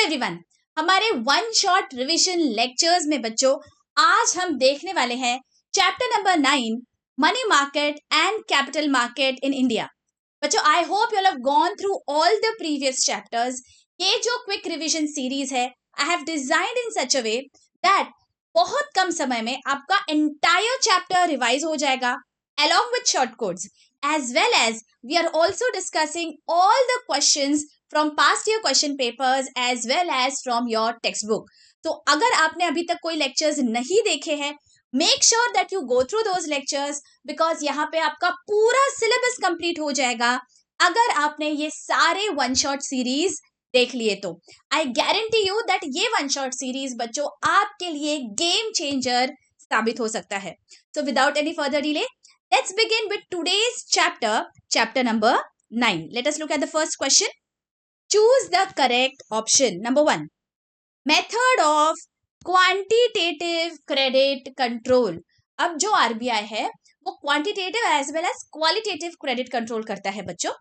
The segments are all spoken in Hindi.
एवरीवन, हमारे वन शॉट रिवीजन लेक्चर्स में बच्चों आज हम देखने वाले हैं chapter number 9 money market and capital market in India. बच्चों I hope you have gone through all the previous chapters. ये जो क्विक रिवीजन सीरीज है I have designed in such a way that बहुत कम समय में आपका एंटायर चैप्टर रिवाइज हो जाएगा along with short codes, as well as we are also discussing all the questions from past year question papers as well as from your textbook. तो अगर आपने अभी तक कोई lectures नहीं देखे हैं, make sure that you go through those lectures because यहाँ पे आपका पूरा syllabus complete हो जाएगा अगर आपने ये सारे one shot series देख लिए तो। I guarantee you that ये one shot series बच्चों आपके लिए game changer साबित हो सकता है। So without any further delay, let's begin with today's chapter number 9. Let us look at the first question. Choose the correct option. Number 1. Method of quantitative credit control. अब जो RBI है वो quantitative as well as qualitative credit control करता है बच्चों।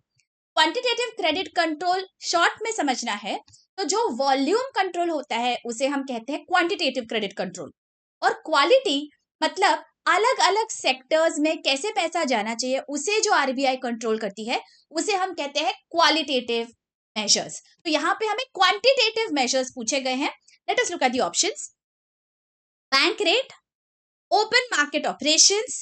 Quantitative credit control short में समझना है तो जो volume control होता है उसे हम कहते हैं quantitative credit control, और quality मतलब अलग अलग सेक्टर्स में कैसे पैसा जाना चाहिए उसे जो आरबीआई कंट्रोल करती है उसे हम कहते हैं क्वालिटेटिव मेजर्स। तो यहाँ पे हमें क्वांटिटेटिव मेजर्स पूछे गए हैं। Let us look at the options. Bank rate, open market operations,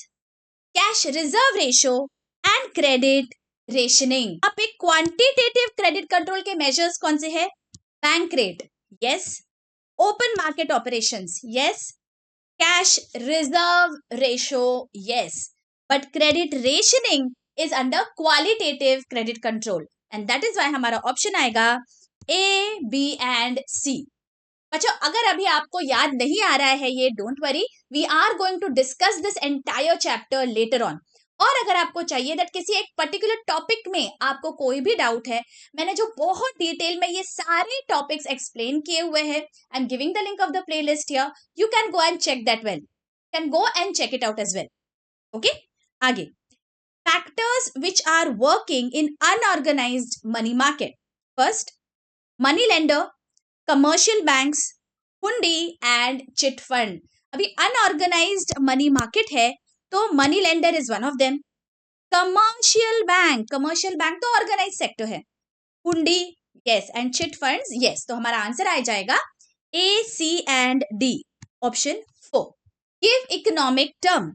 cash reserve ratio and credit rationing. यहाँ पे क्वांटिटेटिव क्रेडिट कंट्रोल के मेजर्स कौन से हैं? Bank rate yes, open market operations yes, cash reserve ratio yes, but credit rationing is under qualitative credit control and that is why हमारा ऑप्शन आएगा A, B and C। बच्चों अगर अभी आपको याद नहीं आ रहा है ये don't worry, we are going to discuss this entire chapter later on. और अगर आपको चाहिए दैट किसी एक पर्टिकुलर टॉपिक में आपको कोई भी डाउट है, मैंने जो बहुत डिटेल में ये सारे टॉपिक्स एक्सप्लेन किए हुए हैं, I am giving the link of the playlist here, you can go and check that well, can go and check it out as well. Okay, आगे factors which are working in unorganised money market. First, money lender, commercial banks, hundi and chit fund. अभी अनऑर्गेनाइज्ड मनी मार्केट है तो money lender is one of them. Commercial bank तो ऑर्गेनाइज सेक्टर है। Hundi yes and chit funds yes, तो हमारा आंसर आ जाएगा A, C and D, option 4। Give economic term.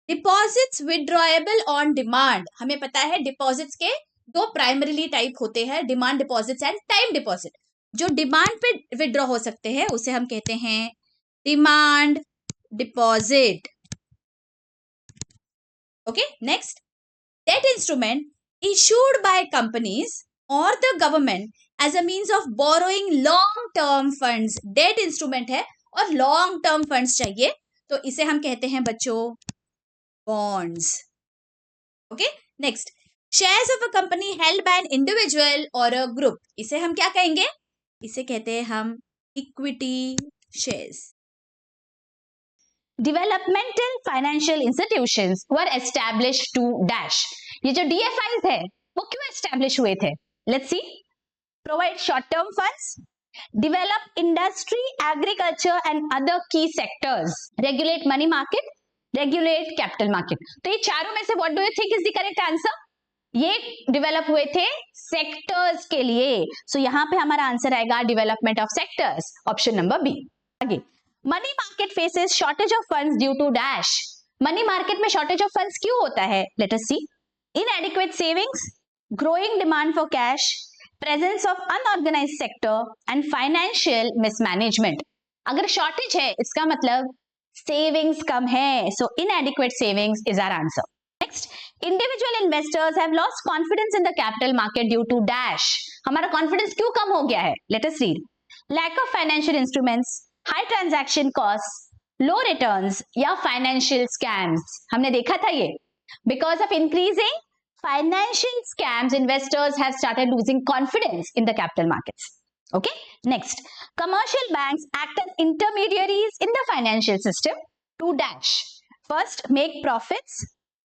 Deposits withdrawable on demand. हमें पता है डिपॉजिट्स के दो प्राइमरीली टाइप होते हैं, demand deposits and time deposit. जो डिमांड पे विड्रॉ हो सकते हैं उसे हम कहते हैं demand deposit. Okay, next, debt instrument issued by companies or the government as a means of borrowing long term funds. Debt instrument है और long term funds चाहिए तो इसे हम कहते हैं बच्चों bonds. Okay, next, shares of a company held by an individual or a group. इसे हम क्या कहेंगे? इसे कहते हैं हम equity shares. Developmental financial institutions were established to dash. ये जो डीएफआईज है वो क्यों एस्टैब्लिश हुए थे? Let's see. Provide short term funds, develop industry, agriculture and other key sectors, regulate money market, regulate capital market. तो ये चारों में से what do you think is the correct answer? ये डेवलप हुए थे सेक्टर्स के लिए, सो यहाँ पे हमारा आंसर आएगा development of sectors, option number B. आगे, money market faces shortage of funds due to dash. Money market में शॉर्टेज ऑफ फंड्स क्यों होता है? Let us see. Inadequate savings, growing demand for cash, presence of unorganised sector and financial mismanagement. अगर शॉर्टेज है इसका मतलब सेविंग्स कम है, so inadequate savings is our answer. Next, individual investors have lost confidence in the capital market due to dash. हमारा कॉन्फिडेंस क्यों कम हो गया है? Let us read. Lack of financial instruments, high transaction cost, low returns या फाइनेंशियल स्कैम्स। हमने देखा था ये because of increasing financial scams investors have started losing confidence in the capital markets. Okay, next, commercial banks act as intermediaries in the financial system to dash. First, make profits,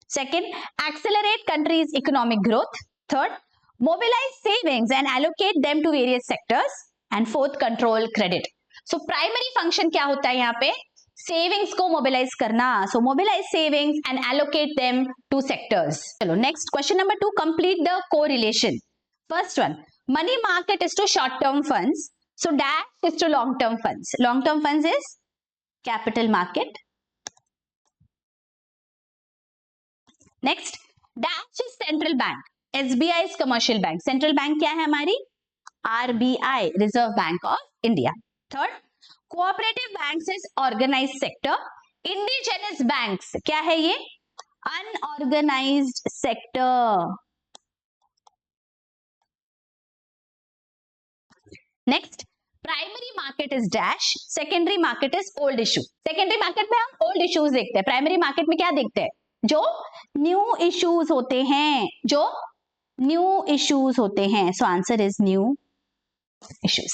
second, accelerate country's economic growth, third, mobilize savings and allocate them to various sectors, and fourth control credit. So primary function क्या होता है यहाँ पे, सेविंग्स को मोबिलाइज करना, so mobilise savings and allocate them to sectors. चलो next question number 2, complete the correlation. First one, money market is to short term funds, so dash is to long term funds. Long term funds is capital market. Next, dash is central bank, SBI is commercial bank. Central bank क्या है हमारी, RBI, reserve bank of India. Third, cooperative banks is organised sector, indigenous banks क्या है ये, unorganised sector. Next, primary market is dash, secondary market is old issue. Secondary market में हम ओल्ड इश्यूज देखते हैं, प्राइमरी मार्केट में क्या देखते हैं, जो न्यू इश्यूज होते हैं, जो न्यू इश्यूज होते हैं। So answer is new issues.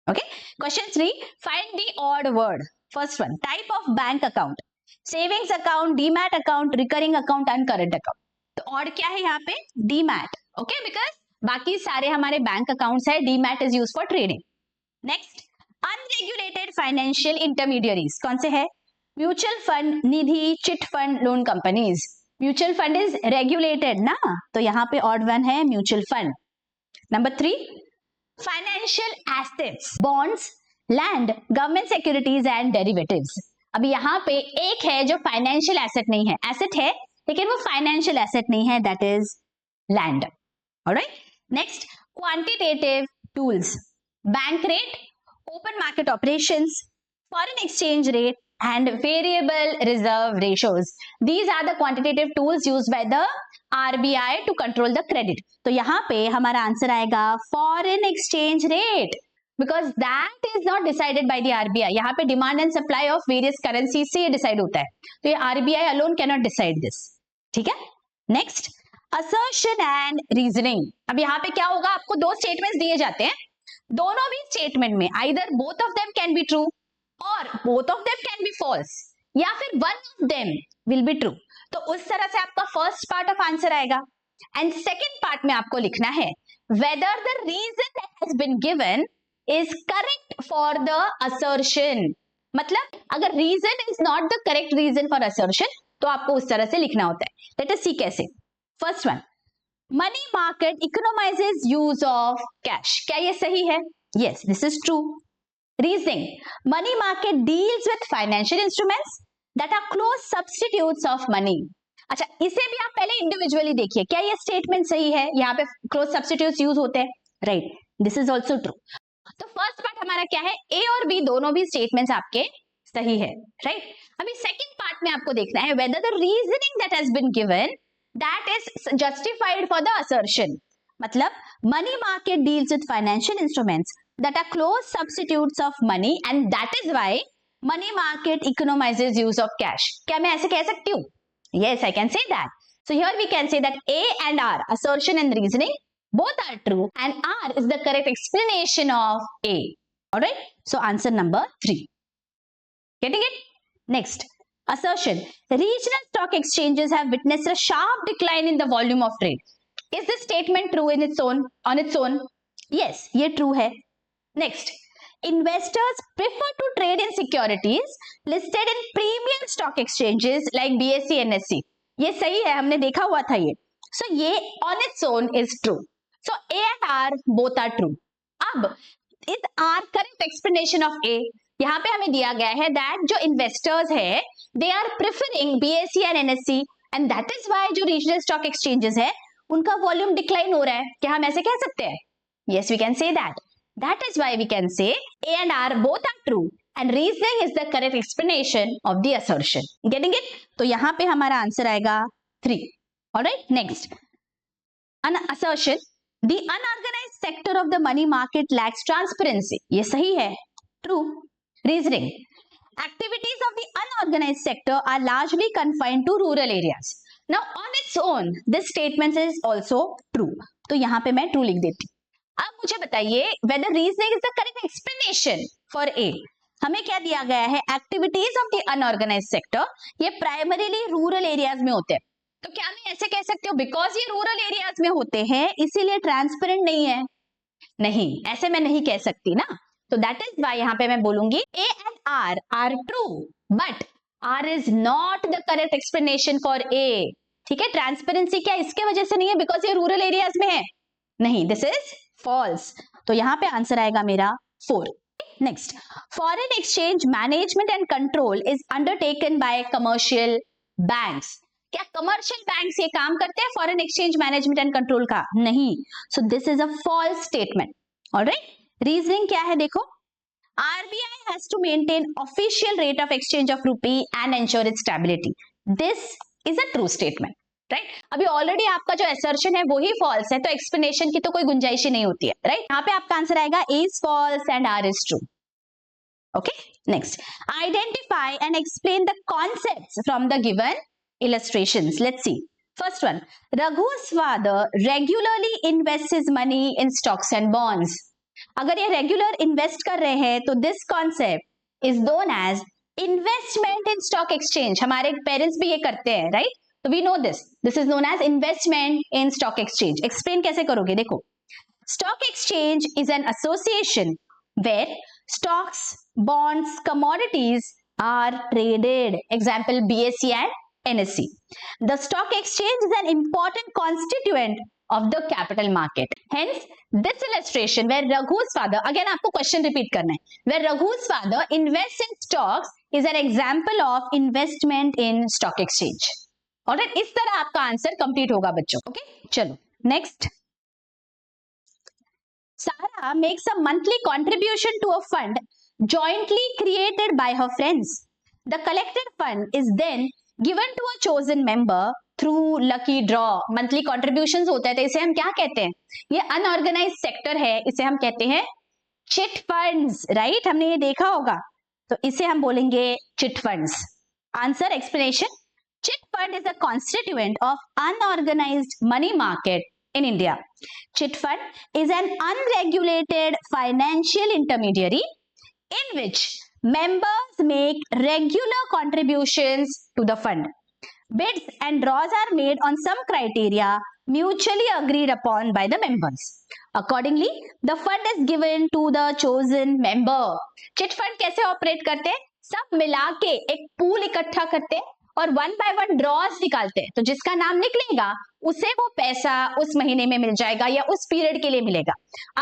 Okay, question 3, find the odd word. First one, type of bank account, savings account, demat account, recurring account and current account. तो ऑड क्या है यहाँ पे, डीमैट। ओके, बिकॉज बाकी सारे हमारे बैंक अकाउंट्स है, demat is use for trading. Next, unregulated financial intermediaries कौन से है, mutual fund, Nidhi, chit fund, loan companies. Mutual fund is regulated ना, तो यहाँ पे ऑड वन है mutual fund. Number 3, financial assets, bonds, land, government securities and derivatives. अभी यहाँ पे एक है जो फाइनेंशियल एसेट नहीं है, एसेट है लेकिन वो फाइनेंशियल एसेट नहीं है, that is land. Alright, next, quantitative tools, bank rate, open market operations, foreign exchange rate and variable reserve ratios. These are the quantitative tools used by the RBI to control the credit. तो यहाँ पे हमारा आंसर आएगा foreign exchange rate, because that is not decided by the RBI. यहाँ पे demand and supply of various currencies से ये decide होता है, तो ये RBI alone cannot decide this. ठीक है, next, assertion and reasoning. अब यहाँ पे क्या होगा, आपको दो statements दिए जाते हैं, दोनों भी statement में either both of them can be true और both of them can be false, या फिर one of them will be true. तो उस तरह से आपका फर्स्ट पार्ट ऑफ आंसर आएगा। एंड सेकेंड पार्ट में आपको लिखना है whether the reason that has been given is correct for the assertion. मतलब अगर reason is not the correct reason for assertion, तो आपको उस तरह से लिखना होता है। Let us see कैसे। First one, money market economises use of cash. क्या ये सही है? Yes, this is true. Reasoning, money market deals with financial instruments that are close substitutes of money. अच्छा, इसे भी आप पहले इंडिविजुअली देखिए, क्या ये स्टेटमेंट सही है? यहाँ पे क्लोज सब्स्टिट्यूट्स यूज होते हैं, right, this is also true. तो फर्स्ट पार्ट हमारा क्या है, ए और बी दोनों भी स्टेटमेंट्स आपके सही है, राइट। अभी सेकंड पार्ट में आपको देखना है whether the reasoning that has been given that is justified for the assertion. मतलब money market deals with financial instruments that are close substitutes of money and that is why money market economizes use of cash. क्या मैं ऐसे कह सकती हूँ? Yes, I can say that. So here we can say that A and R, assertion and reasoning, both are true and R is the correct explanation of A. Alright? So answer number 3. Getting it? Next, assertion. Regional stock exchanges have witnessed a sharp decline in the volume of trade. Is this statement true in its own, on its own? Yes, ये true है. Next, investors prefer to trade in securities listed in premium stock exchanges like BSE, NSE. ये सही है, हमने देखा हुआ था ये. So ये on its own is true. So A and R both are true. अब is R correct explanation of A? यहाँ पे हमें दिया गया है that जो investors है they are preferring BSE and NSE and that is why जो regional stock exchanges है उनका volume decline हो रहा है. क्या हम ऐसे कह सकते हैं? Yes, we can say that. That is why we can say A and R both are true and reasoning is the correct explanation of the assertion. Getting it? तो यहाँ पे हमारा आंसर आएगा 3. Alright, next. An assertion, the unorganized sector of the money market lacks transparency. ये सही है, true. Reasoning, activities of the unorganized sector are largely confined to rural areas. Now on its own, this statement is also true. तो यहाँ पे मैं true लिख देती हूँ. अब मुझे बताइए whether reasoning is the correct explanation for A. हमें क्या दिया गया है, activities of the unorganised sector, ये प्राइमरीली रूरल एरियाज में होते हैं। तो क्या मैं ऐसे कह सकती हूँ बिकॉज ये रूरल एरियाज में होते हैं इसीलिए ट्रांसपेरेंट नहीं है? नहीं, ऐसे मैं नहीं कह सकती ना, तो दैट इज वाई यहाँ पे मैं बोलूंगी A and R are true, but R is not the correct explanation for A. ठीक है, ट्रांसपेरेंसी क्या इसके वजह से नहीं है बिकॉज ये रूरल एरियाज में है, नहीं, दिस इज फॉल्स। तो यहाँ पे आंसर आएगा मेरा 4। Next, foreign exchange management and control is undertaken by commercial banks. क्या कमर्शियल बैंक्स ये काम करते हैं foreign exchange management and control का? नहीं, so this is a false statement. Alright, reasoning क्या है देखो, RBI has to maintain official rate of exchange of rupee and ensure its stability. This is a true statement, right? अभी ऑलरेडी आपका जो assertion है वो ही false है, तो explanation की तो कोई गुंजाइश ही नहीं होती है, right? यहाँ पे आपका आंसर आएगा A is false and R is true. Okay, next, identify and explain the concepts from the given illustrations. Let's see. First one, Raghu's father regularly invests his money in stocks and bonds. अगर ये रेगुलर इन्वेस्ट कर रहे हैं तो this concept is known as investment in stock exchange. हमारे पेरेंट्स भी ये करते हैं, राइट? तो we know this is known as investment in stock exchange. Explain कैसे करोगे, देखो, stock exchange is an association where stocks, bonds, commodities are traded. Example BSE and NSE. The stock exchange is an important constituent of the capital market. Hence, this illustration where Raghu's father, again आपको question repeat करना है, where Raghu's father invests in stocks is an example of investment in stock exchange. Alright, इस तरह आपका आंसर कंप्लीट होगा बच्चों। ओके, चलो next. Sarah makes a monthly contribution to a fund jointly created by her friends. The collected fund is then given to a chosen member through lucky draw. Monthly contributions होता है, तो इसे हम क्या कहते हैं? ये अनऑर्गेनाइज सेक्टर है, इसे हम कहते हैं चिट फंड्स, राइट? हमने ये देखा होगा, तो इसे हम बोलेंगे chit funds. Answer, explanation, chit fund is a constituent of unorganised money market in India. Chit fund is an unregulated financial intermediary in which members make regular contributions to the fund. Bids and draws are made on some criteria mutually agreed upon by the members. Accordingly, the fund is given to the chosen member. Chit fund कैसे ऑपरेट करते हैं? सब मिला के एक पूल इकट्ठा करते हैं और 1 by 1 ड्रॉज निकालते हैं, तो जिसका नाम निकलेगा उसे वो पैसा उस महीने में मिल जाएगा या उस पीरियड के लिए मिलेगा,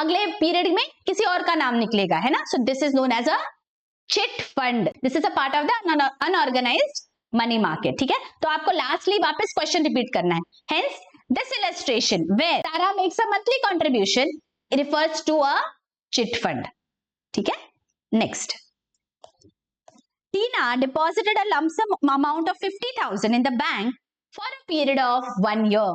अगले पीरियड में किसी और का नाम निकलेगा, है ना? So this is known as a chit fund. This is a part of the unorganised money market. ठीक है, तो आपको लास्टली वापस क्वेश्चन रिपीट करना है। Hence this illustration where Sarah makes a monthly contribution refers to a chit fund. ठीक है, next, Tina deposited a lump sum amount of 50,000 in the bank for a period of 1 year.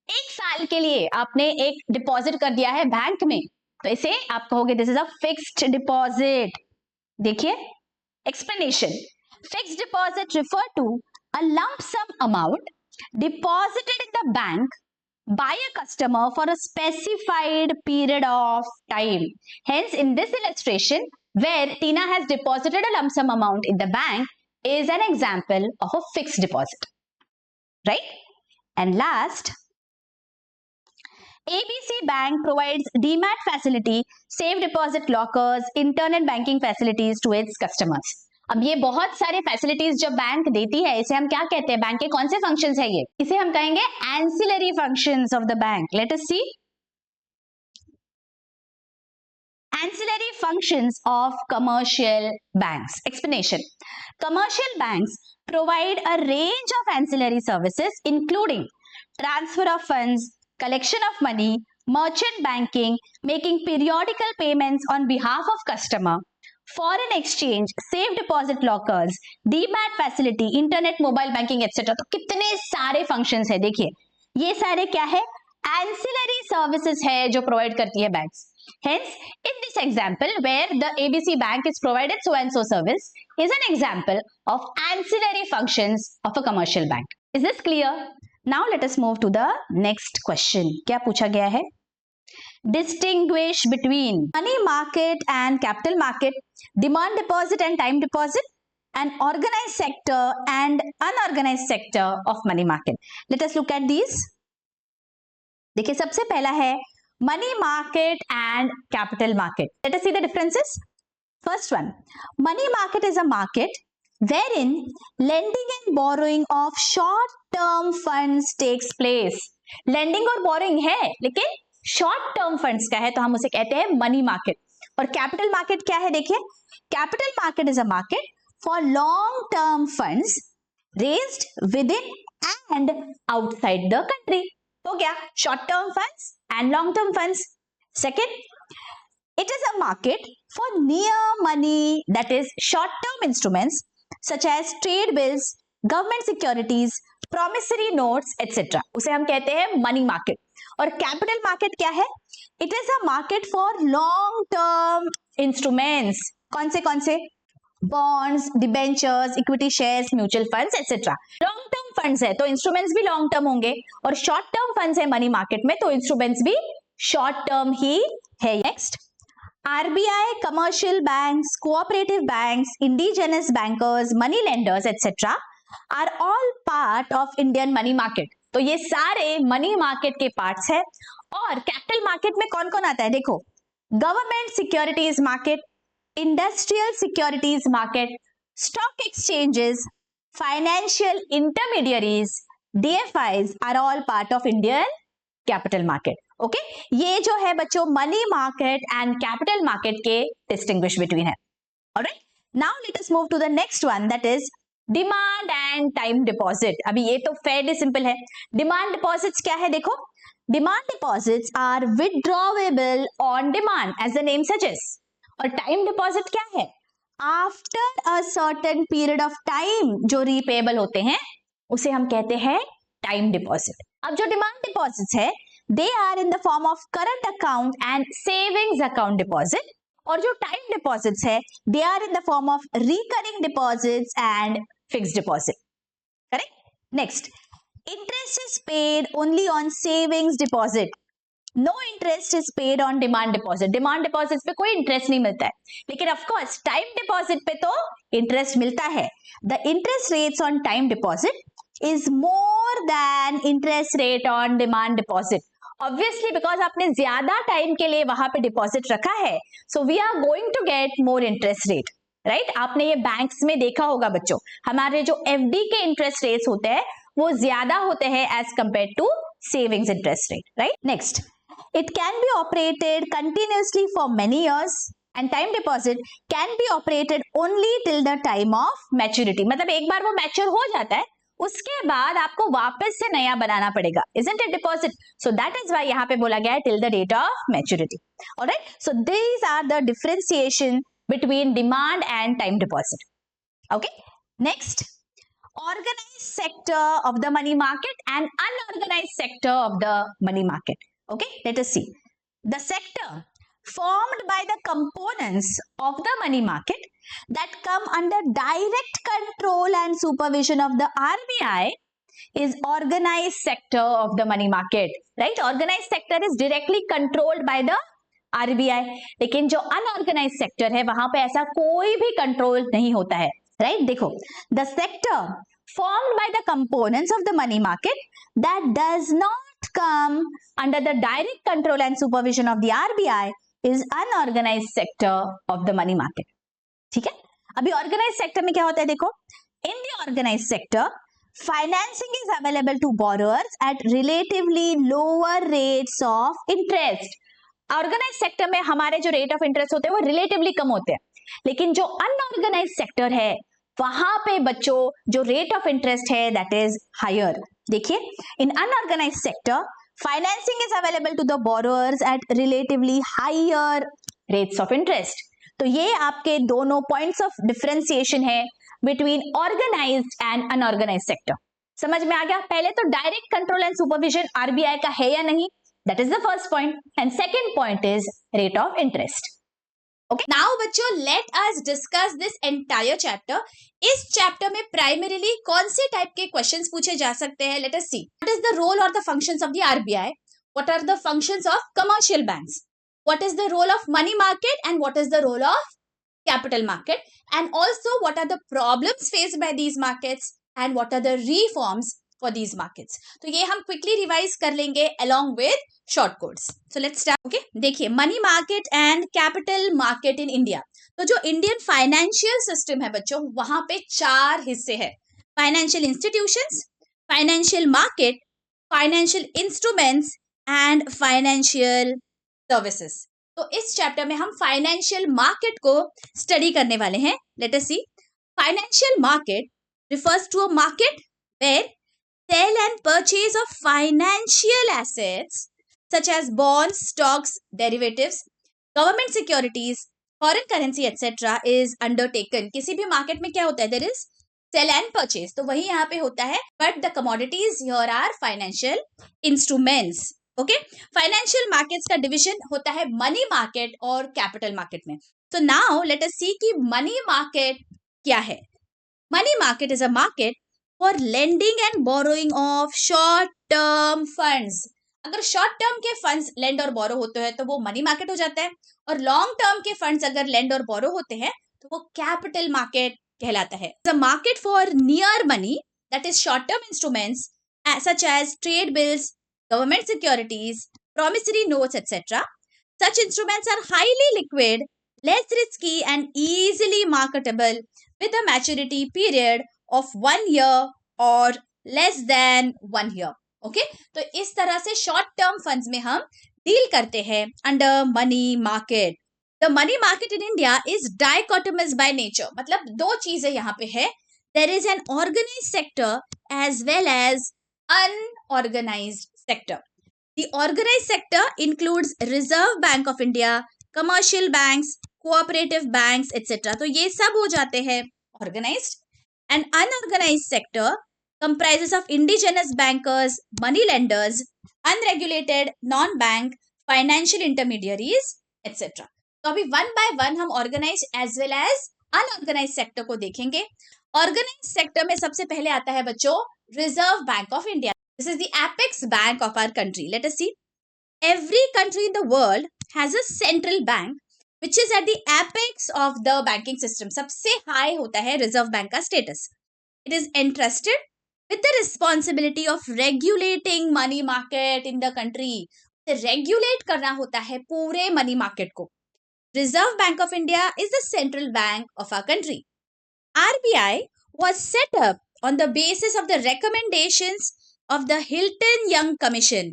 एक साल के लिए आपने एक डिपॉजिट कर दिया है बैंक में, तो इसे आप कहोगे this is a fixed deposit. देखिए, explanation, fixed deposit refer to a lump sum amount deposited in the bank by a customer for a specified period of time. Hence, in this illustration, where Tina has deposited a lump sum amount in the bank is an example of a fixed deposit, right? And last, ABC Bank provides DMAT facility, safe deposit lockers, internet banking facilities to its customers. अब ये बहुत सारे फैसिलिटीज जब बैंक देती है, इसे हम क्या कहते हैं? बैंक के कौन से फंक्शंस है ये? इसे हम कहेंगे ancillary functions of the bank. Let us see ancillary functions of commercial banks. Explanation, commercial banks provide a range of ancillary services including transfer of funds, collection of money, merchant banking, making periodical payments on behalf of customer, foreign exchange, safe deposit lockers, DMAT facility, internet mobile banking etc. तो कितने सारे functions है, देखिए ये सारे क्या है? ancillary services है जो provide करती है banks. Hence, in this example where the ABC Bank is provided so and so service is an example of ancillary functions of a commercial bank. Is this clear? Now let us move to the next question. क्या पूछा गया है? Distinguish between money market and capital market, demand deposit and time deposit, and organized sector and unorganized sector of money market. Let us look at these. देखिए, सबसे पहला है money market and capital market. Let us see the differences. First one, money market is a market wherein lending and borrowing of short term funds takes place. Lending और borrowing है लेकिन short term funds का है तो हम उसे कहते हैं money market. और capital market क्या है? देखिए, capital market is a market for long term funds raised within and outside the country. हो गया short term funds and long term funds. Second, it is a market for near money, that is short term instruments such as trade bills, government securities, promissory notes, etc. उसे हम कहते हैं money market. और capital market क्या है? It is a market for long term instruments. कौन से? Bonds, debentures, equity shares, mutual funds, etc. Long term funds है तो instruments भी long term होंगे और short term funds है money market में तो instruments भी short term ही है. Next, RBI, commercial banks, cooperative banks, indigenous bankers, money lenders, etc. are all part of Indian money market. तो ये सारे money market के parts है. और capital market में कौन कौन आता है? देखो, government securities market, industrial securities market, stock exchanges, financial intermediaries, DFIs are all part of Indian capital market. Okay? ये जो है बच्चों money market and capital market के distinguish between है. Alright? Now let us move to the next one, that is demand and time deposit. अभी ये तो fairly simple है. Demand deposits क्या है? देखो, demand deposits are withdrawable on demand as the name suggests. और टाइम डिपॉजिट क्या है? After a certain period of time जो रीपेबल होते हैं उसे हम कहते हैं टाइम डिपॉजिट. अब जो डिमांड डिपॉजिट्स है they are in the form of current account and savings account deposit और जो टाइम डिपॉजिट्स है they are in the form of recurring deposits and fixed deposit. Correct? Next, interest is paid only on savings deposit. No interest is paid on demand deposit. Demand deposit पे कोई इंटरेस्ट नहीं मिलता है लेकिन ऑफ कोर्स टाइम डिपॉजिट पे तो इंटरेस्ट मिलता है. The interest rates on time deposit is more than interest rate on demand deposit. Obviously because आपने ज्यादा टाइम के लिए वहां पे डिपॉजिट रखा है so we are going to get more interest rate. Right? आपने ये बैंक्स में देखा होगा बच्चों, हमारे जो एफडी के इंटरेस्ट रेट्स होते हैं वो ज्यादा होते हैं as compared to savings interest rate. Right? Next, it can be operated continuously for many years and time deposit can be operated only till the time of maturity. मतलब एक बार वो मैच्योर हो जाता है उसके बाद आपको वापस से नया बनाना पड़ेगा. Isn't it deposit? So that is why यहाँ पे बोला गया है till the date of maturity. Alright? So these are the differentiation between demand and time deposit. Okay? Next, organized sector of the money market and unorganized sector of the money market. Okay, let us see. The sector formed by the components of the money market that come under direct control and supervision of the RBI is organized sector of the money market. Right? Organized sector is directly controlled by the RBI. लेकिन जो unorganized sector है वहां पे ऐसा कोई भी कंट्रोल नहीं होता है. Right? देखो, the sector formed by the components of the money market that does not come under the direct control and supervision of the RBI is unorganized sector of the money market. ठीक है? अभी organized sector में क्या होता है? देखो, in the organized sector financing is available to borrowers at relatively lower rates of interest. Organized sector में हमारे जो rate of interest होते हैं वो relatively कम होते हैं लेकिन जो unorganized sector है वहां पे बच्चों जो रेट ऑफ इंटरेस्ट है दैट इज हायर. देखिए, in unorganised sector financing is available to the borrowers at relatively higher rates of interest. तो ये आपके दोनों पॉइंट्स ऑफ डिफरेंशिएशन है between organised and unorganised sector. समझ में आ गया? पहले तो direct control and supervision RBI का है या नहीं, that is the first point. And second point is rate of interest. Okay. Now बच्चों let us discuss this entire chapter. इस चैप्टर में प्राइमरीली कौन से टाइप के क्वेश्चंस पूछे जा सकते हैं? Let us see. What is the role or the functions of the RBI? What are the functions of commercial banks? What is the role of money market and what is the role of capital market? And also what are the problems faced by these markets and what are the reforms for these markets. तो ये हम quickly revise कर लेंगे along with short codes. So let's start. Okay, देखिए money market and capital market in India. तो जो Indian financial system है बच्चों, वहां पे 4 हिस्से हैं. Financial institutions, financial market, financial instruments and financial services. तो इस चैप्टर में हम फाइनेंशियल मार्केट को स्टडी करने वाले हैं. Let us see. Financial market refers to a market where sale and purchase of financial assets such as bonds, stocks, derivatives, government securities, foreign currency etc. is undertaken. किसी भी मार्केट में क्या होता है? There is sell and purchase. तो वही यहाँ पे होता है. But the commodities here are financial instruments. Okay, financial markets का डिवीजन होता है मनी मार्केट और कैपिटल मार्केट में. So now let us see कि मनी मार्केट क्या है. Money market is a market for lending and borrowing of short term funds. अगर शॉर्ट टर्म के फंड्स लेंड और बोरो होते हैं तो वो मनी मार्केट हो जाता है, और लॉन्ग टर्म के फंड्स अगर लेंड और बोरो होते हैं तो वो कैपिटल मार्केट कहलाता है. It's a market for near money, that is short term instruments such as trade bills, government securities, promissory notes, etc. Such instruments are highly liquid, less risky, and easily marketable with a maturity period of 1 year or less than 1 year. Okay? तो इस तरह से short term funds में हम deal करते हैं under money market. The money market in India is dichotomous by nature. मतलब दो चीजें यहाँ पे है. There is an organized sector as well as unorganized sector. The organized sector includes Reserve Bank of India, commercial banks, cooperative banks, etc. तो ये सब हो जाते हैं organized. And unorganized sector comprises of indigenous bankers, money lenders, unregulated non-bank financial intermediaries, etc. तो अभी one by one हम organized as well as unorganized sector को देखेंगे. Organized sector में सबसे पहले आता है बच्चों Reserve Bank of India. This is the apex bank of our country. Let us see. Every country in the world has a central bank which is at the apex of the banking system. सबसे high होता है Reserve Bank का status. It is entrusted with the responsibility of regulating money market in the country. Regulate करना होता है पूरे money market को. Reserve Bank of India is the central bank of our country. RBI was set up on the basis of the recommendations of the Hilton Young Commission.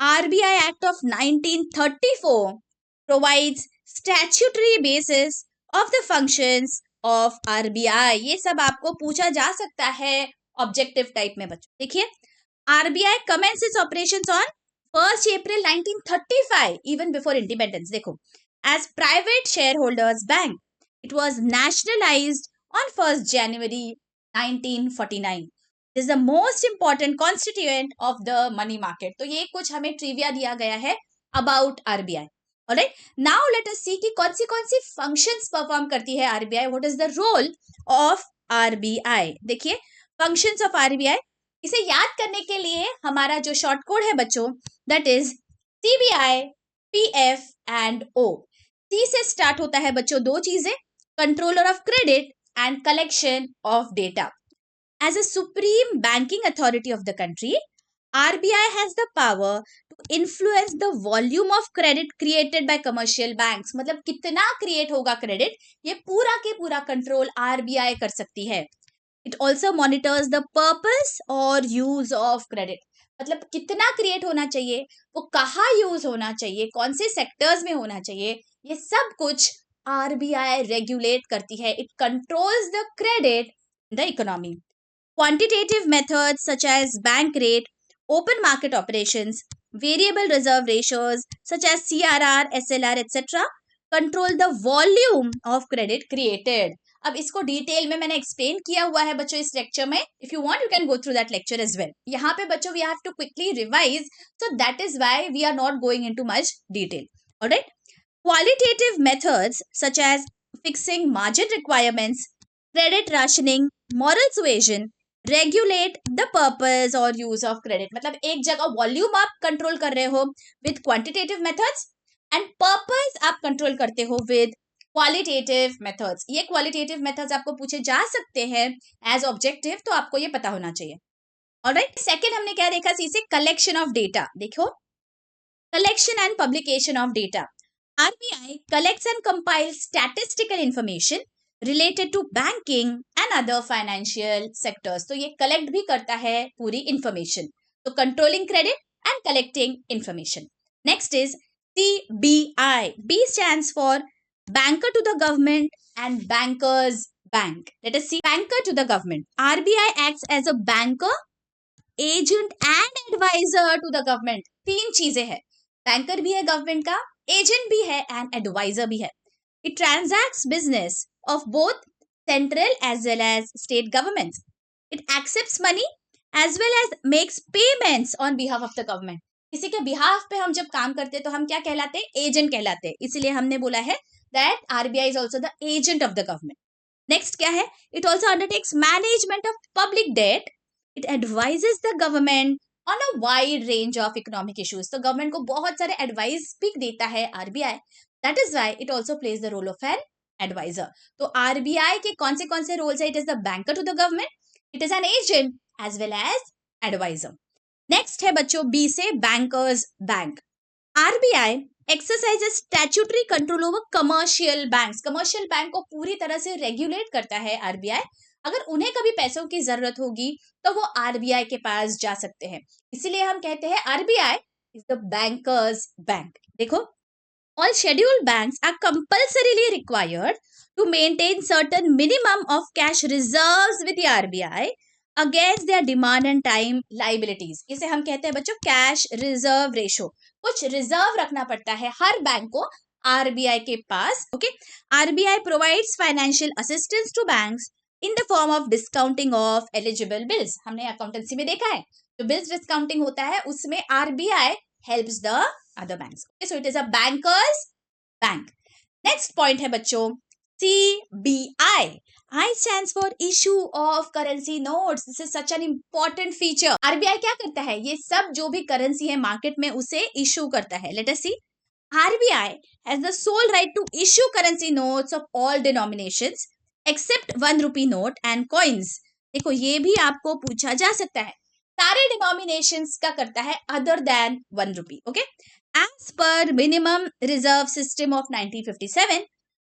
RBI Act of 1934 provides statutory basis of the functions of RBI. ये सब आपको पूछा जा सकता है ऑब्जेक्टिव टाइप में बच्चों. देखिए, RBI commences operations on 1st April 1935, even before independence. देखो, as private shareholders bank, it was nationalized on 1st January 1949. This is the most important constituent of the money market. तो ये कुछ हमें ट्रिविया दिया गया है about RBI. Alright, now let us see कि कौन सी functions perform करती है RBI. What is the role of RBI? देखिए, functions of RBI. इसे याद करने के लिए हमारा जो शॉर्ट कोड है बच्चों, that is CBI, PF and O. C से स्टार्ट होता है बच्चों दो चीजें, controller of credit and collection of data. As a supreme banking authority of the country, RBI has the power to influence the volume of credit created by commercial banks. मतलब कितना क्रिएट होगा क्रेडिट, ये पूरा के पूरा कंट्रोल RBI कर सकती है. It also monitors the purpose or use of credit. मतलब कितना क्रिएट होना चाहिए, वो कहाँ यूज होना चाहिए, कौन से सेक्टर्स में होना चाहिए, ये सब कुछ RBI रेगुलेट करती है. It controls the credit in the economy. Quantitative methods such as bank rate, open market operations, variable reserve ratios such as CRR, SLR, etc. control the volume of credit created. अब इसको डिटेल में मैंने एक्सप्लेन किया हुआ है बच्चों इस लेक्चर में. If you want you can go through that lecture as well. यहाँ पे बच्चों we have to quickly revise, so that is why we are not going into much detail. Alright, qualitative methods such as fixing margin requirements, credit rationing, moral suasion regulate the purpose और यूज ऑफ क्रेडिट. मतलब एक जगह वॉल्यूम आप कंट्रोल कर रहे हो with quantitative methods and purpose आप कंट्रोल करते हो विद क्वालिटेटिव मेथड्स. ये क्वालिटेटिव मेथड्स आपको पूछे जा सकते हैं एज ऑब्जेक्टिव, तो आपको ये पता होना चाहिए. ऑलराइट, सेकंड हमने क्या देखा सी से, कलेक्शन ऑफ डेटा। देखो, collection and publication of data. RBI collects and compiles statistical information related to banking and other financial sectors. तो ये कलेक्ट भी करता है पूरी इंफॉर्मेशन, तो controlling credit and collecting information. Next is CBI. B stands for banker to the government and bankers bank. Let us see, banker to the government. RBI acts as a banker, agent and advisor to the government. तीन चीजें हैं, बैंकर भी है गवर्नमेंट का, एजेंट भी है एंड एडवाइजर भी है। It transacts business of both central as well as state governments. It accepts money as well as makes payments on behalf of the government. किसी के बिहाफ पे हम जब काम करते हैं तो हम क्या कहलाते हैं, एजेंट कहलाते हैं। इसीलिए हमने बोला है that RBI is also the agent of the government. Next क्या है, it also undertakes management of public debt. It advises the government on a wide range of economic issues. तो गवर्नमेंट को बहुत सारे एडवाइस भी देता है RBI, that is why it also plays the role of an adviser. तो आरबीआई के कौन से रोल्स है, it is the banker to the government, it is an agent as well as adviser. Next है बच्चों बी से, bankers bank. RBI exercises statutory control over commercial banks. Commercial bank को पूरी तरह से रेगुलेट करता है आरबीआई। अगर उन्हें कभी पैसों की जरूरत होगी तो वो आरबीआई के पास जा सकते हैं। इसीलिए हम कहते हैं RBI is the banker's bank. देखो, all scheduled banks are compulsorily required to maintain certain minimum of cash reserves with the RBI against their demand and time liabilities. इसे हम कहते हैं बच्चों कैश रिजर्व रेशो। कुछ रिजर्व रखना पड़ता है हर बैंक को आरबीआई के पास। Okay, RBI provides financial assistance to banks in the form of discounting of eligible bills. हमने अकाउंटेंसी में देखा है, जो बिल्स डिस्काउंटिंग होता है उसमें RBI helps the other banks. So it is a bankers bank. Next point है बच्चों CBI. I stands for issue of currency notes. This is such an important feature. RBI क्या करता है, ये सब जो भी करेंसी है मार्केट में उसे इशू करता है। Let us see. RBI has the sole right to issue currency notes of all denominations except 1 rupee note and coins. देखो, ये भी आपको पूछा जा सकता है, सारे डिनोमिनेशंस का करता है other than 1 rupee. Okay, as per minimum reserve system of 1957,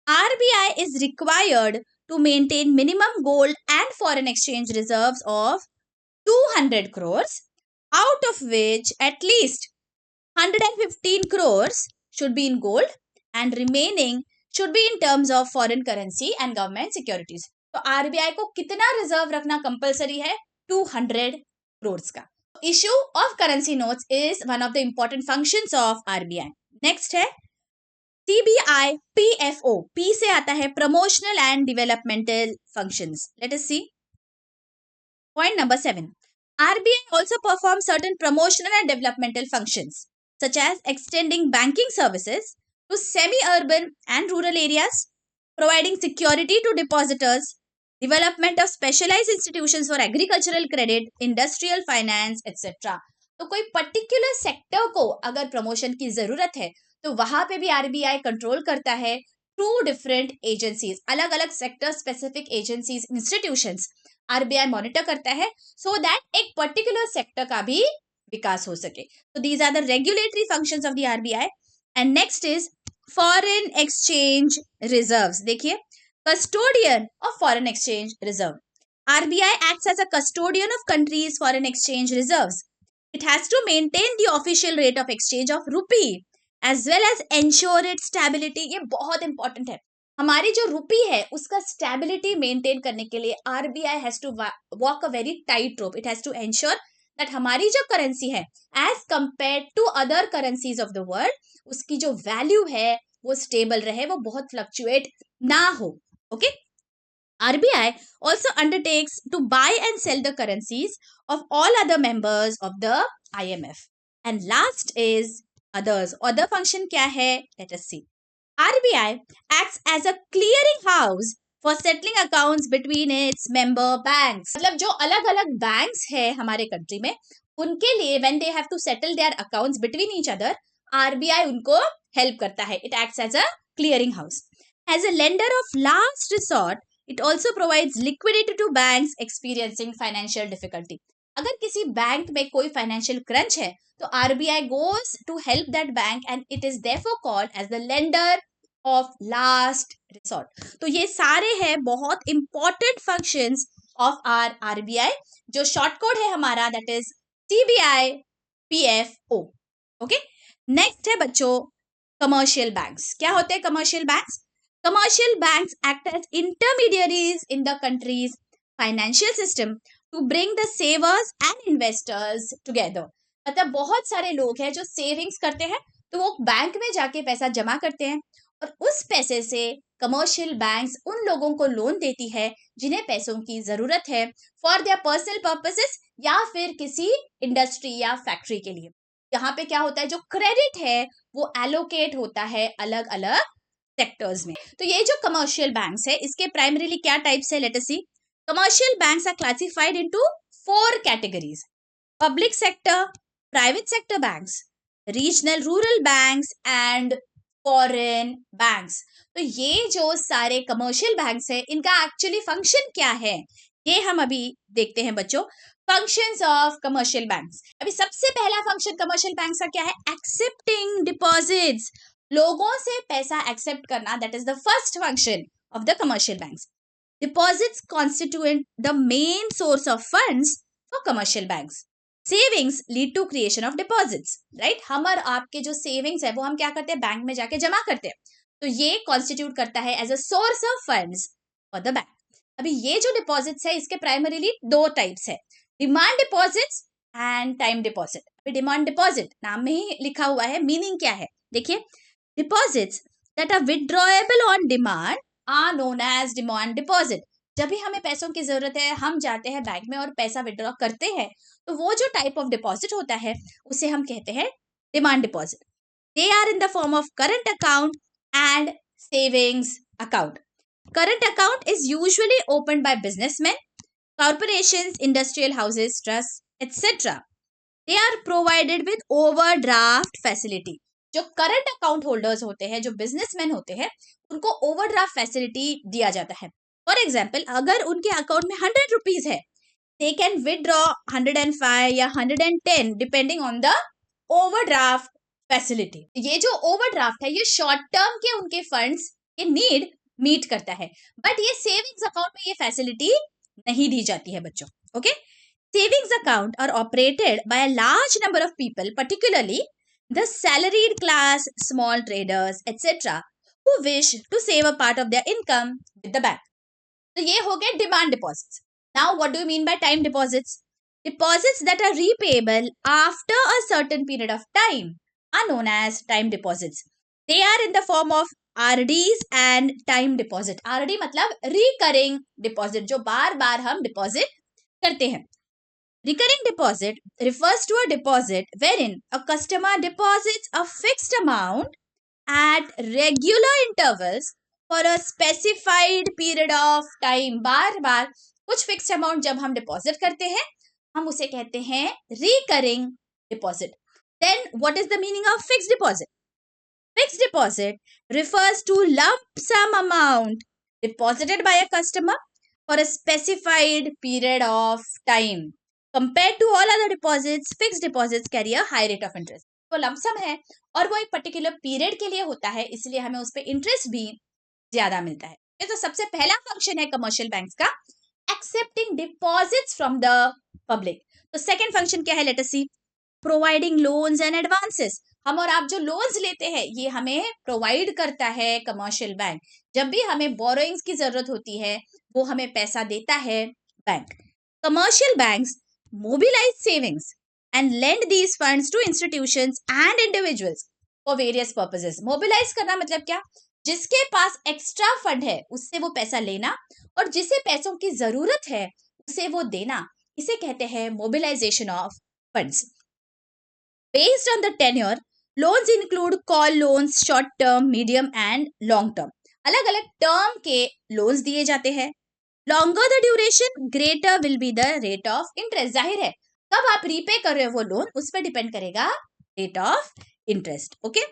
RBI is required to maintain minimum gold and foreign exchange reserves of 200 crores, out of which at least 115 crores should be in gold and remaining should be in terms of foreign currency and government securities. तो RBI को कितना रिजर्व रखना कंपलसरी है, 200 crores का। Issue of currency notes is one of the important functions of RBI. Next है CBI PFO. P से आता है promotional and developmental functions. Let us see. Point number 7. RBI also performs certain promotional and developmental functions, such as extending banking services to semi-urban and rural areas, providing security to depositors, development of specialized institutions for agricultural credit, industrial finance, etc. तो कोई पर्टिकुलर सेक्टर को अगर प्रमोशन की जरूरत है तो वहां पे भी आरबीआई कंट्रोल करता है थ्रू डिफरेंट एजेंसीज, अलग अलग sector specific agencies, institutions RBI monitor करता है सो दैट एक पर्टिकुलर सेक्टर का भी विकास हो सके। तो these are the regulatory functions of the RBI. And next is foreign exchange reserves. देखिए, custodian of foreign exchange reserve. RBI acts as a custodian of country's foreign exchange reserves. It has to maintain the official rate of exchange of rupee as well as ensure its stability. ये बहुत इंपॉर्टेंट है, हमारी जो रुपी है उसका स्टेबिलिटी मेंटेन करने के लिए RBI has to walk a very tight rope. It has to ensure that हमारी जो करेंसी है as compared to other currencies of the world, उसकी जो वैल्यू है वो स्टेबल रहे, वो बहुत फ्लक्चुएट ना हो। Okay, RBI also undertakes to buy and sell the currencies of all other members of the IMF. And last is others. Other function क्या है? Let us see. RBI acts as a clearing house for settling accounts between its member banks. मतलब जो अलग अलग banks है हमारे country में, उनके लिए when they have to settle their accounts between each other, RBI उनको help करता है. It acts as a clearing house. As a lender of last resort, it also provides liquidity to banks experiencing financial difficulty. अगर किसी बैंक में कोई फाइनेंशियल क्रंच है तो RBI goes to help that bank and it is therefore called as the lender of last resort. तो ये सारे हैं बहुत important functions of R RBI, जो शॉर्ट कोड है हमारा that is CBI PFO. Okay, next है बच्चों कमर्शियल बैंक्स। क्या होते हैं commercial banks? Commercial banks act as intermediaries in the country's financial system to bring the savers and investors together. मतलब बहुत सारे लोग हैं जो सेविंग्स करते हैं, तो वो बैंक में जाके पैसा जमा करते हैं और उस पैसे से कमर्शियल बैंक्स उन लोगों को लोन देती है जिन्हें पैसों की जरूरत है फॉर देयर पर्सनल पर्पसेस या फिर किसी इंडस्ट्री या फैक्ट्री के लिए। यहाँ पे क्या होता है, जो क्रेडिट है वो एलोकेट होता है अलग अलग सेक्टर्स में। तो ये जो कमर्शियल बैंक्स है इसके प्राइमरीली क्या टाइप्स है, let us see. Commercial banks are classified into 4 categories: public sector, private sector banks, regional rural banks and foreign banks. तो ये जो सारे कमर्शियल बैंक्स है इनका एक्चुअली फंक्शन क्या है, ये हम अभी देखते हैं बच्चों। Functions of commercial banks. अभी सबसे पहला फंक्शन कमर्शियल बैंक्स का क्या है, एक्सेप्टिंग डिपॉजिट्स। लोगों से पैसा एक्सेप्ट करना, that is the first function of the commercial banks. Deposits constituent the main source of funds for commercial banks. Savings lead to creation of deposits, right. हम और आपके जो सेविंग्स है वो हम क्या करते हैं, बैंक में जाके जमा करते हैं, तो ये कॉन्स्टिट्यूट करता है as a source of funds for the bank. अभी ये जो डिपॉजिट्स है इसके प्राइमरीली 2 टाइप्स है, demand deposits and time deposit. अभी डिमांड डिपॉजिट नाम में ही लिखा हुआ है, मीनिंग क्या है देखिए, deposits that are withdrawable on demand are known as demand deposit. जब भी हमें पैसों की जरूरत है हम जाते हैं बैंक में और पैसा विथड्रॉ करते हैं, तो वो जो टाइप ऑफ डिपॉजिट होता है उसे हम कहते हैं demand deposit. They are in the form of current account and savings account. Current account is usually opened by businessman, corporations, industrial houses, trusts, etc. They are provided with overdraft facility. जो करंट अकाउंट होल्डर्स होते हैं, जो बिजनेसमैन होते हैं, उनको ओवरड्राफ्ट फैसिलिटी दिया जाता है। फॉर एग्जाम्पल, अगर उनके अकाउंट में 100 रुपीज है, दे कैन विदड्रॉ 105 या 110 depending on the overdraft facility. ये जो ओवरड्राफ्ट है ये शॉर्ट टर्म के उनके फंड्स के नीड मीट करता है, बट ये सेविंग्स अकाउंट में ये फैसिलिटी नहीं दी जाती है बच्चों। Okay, savings account are operated by a large number of people, particularly the salaried class, small traders etcetera, who wish to save a part of their income with the bank. तो ये हो गए demand deposits. Now what do you mean by time deposits? Deposits that are repayable after a certain period of time are known as time deposits. They are in the form of RDs and time deposit. RD मतलब रिकरिंग डिपॉजिट, जो बार बार हम डिपॉजिट करते हैं। Recurring deposit refers to a deposit wherein a customer deposits a fixed amount at regular intervals for a specified period of time. बार बार कुछ फिक्स्ड अमाउंट जब हम डिपॉजिट करते हैं हम उसे कहते हैं recurring deposit. Then what is the meaning of fixed deposit? Fixed deposit refers to lump sum amount deposited by a customer for a specified period of time. Compared to all other deposits, fixed deposits carry a high rate of interest. वो lump sum है और वो एक पर्टिकुलर पीरियड के लिए होता है, इसलिए हमें उस पर इंटरेस्ट भी ज्यादा मिलता है। ये तो सबसे पहला फंक्शन है कमर्शियल बैंक्स का, accepting deposits from the public. तो सेकेंड फंक्शन क्या है, let us see. Providing loans and advances. हम और आप जो लोन्स लेते हैं ये हमें प्रोवाइड करता है कमर्शियल बैंक। जब भी हमें बोरोइंग्स की जरूरत होती है वो हमें पैसा देता है bank. Commercial banks mobilise savings and lend these funds to institutions and individuals for various purposes. Mobilise करना मतलब क्या, जिसके पास एक्स्ट्रा फंड है उससे वो पैसा लेना और जिसे पैसों की जरूरत है उसे वो देना, इसे कहते हैं mobilisation of funds. Based on the tenure, loans include call loans, short term, medium and long term. अलग अलग टर्म के लोन्स दिए जाते हैं। Longer the duration, greater will be the rate of interest. जाहिर है कब आप रीपे कर रहे हो वो लोन उस पर डिपेंड करेगा rate of interest. Okay,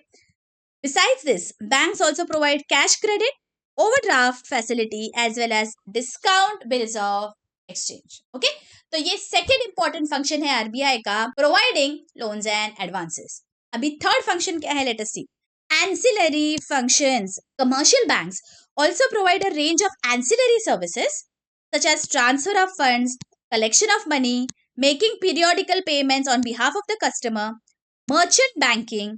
besides this, banks also provide cash credit, overdraft facility as well as discount bills of exchange. Okay, तो ये सेकेंड इंपॉर्टेंट फंक्शन है आरबीआई का, प्रोवाइडिंग लोन्स एंड एडवांसेस। अभी थर्ड फंक्शन क्या है, let us see. Ancillary functions. Commercial banks also provide a range of ancillary services such as transfer of funds, collection of money, making periodical payments on behalf of the customer, merchant banking,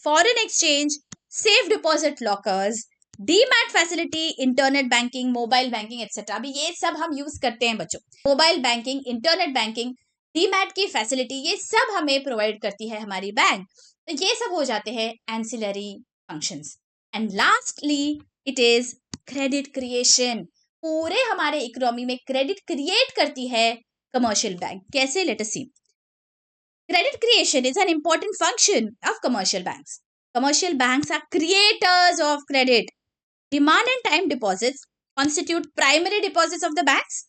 foreign exchange, safe deposit lockers, demat facility, internet banking, mobile banking etcetera. अभी ये सब हम यूज करते हैं बच्चों। Mobile banking, internet banking, demat की फैसिलिटी, ये सब हमें प्रोवाइड करती है हमारी बैंक। तो ये सब हो जाते हैं ancillary functions. And lastly it is credit creation. पूरे हमारे इकोनॉमी में क्रेडिट क्रिएट करती है कमर्शियल बैंक। कैसे, let us see. Credit creation is an important function of commercial banks. Commercial banks are creators of credit. Demand and time deposits constitute primary deposits of the banks.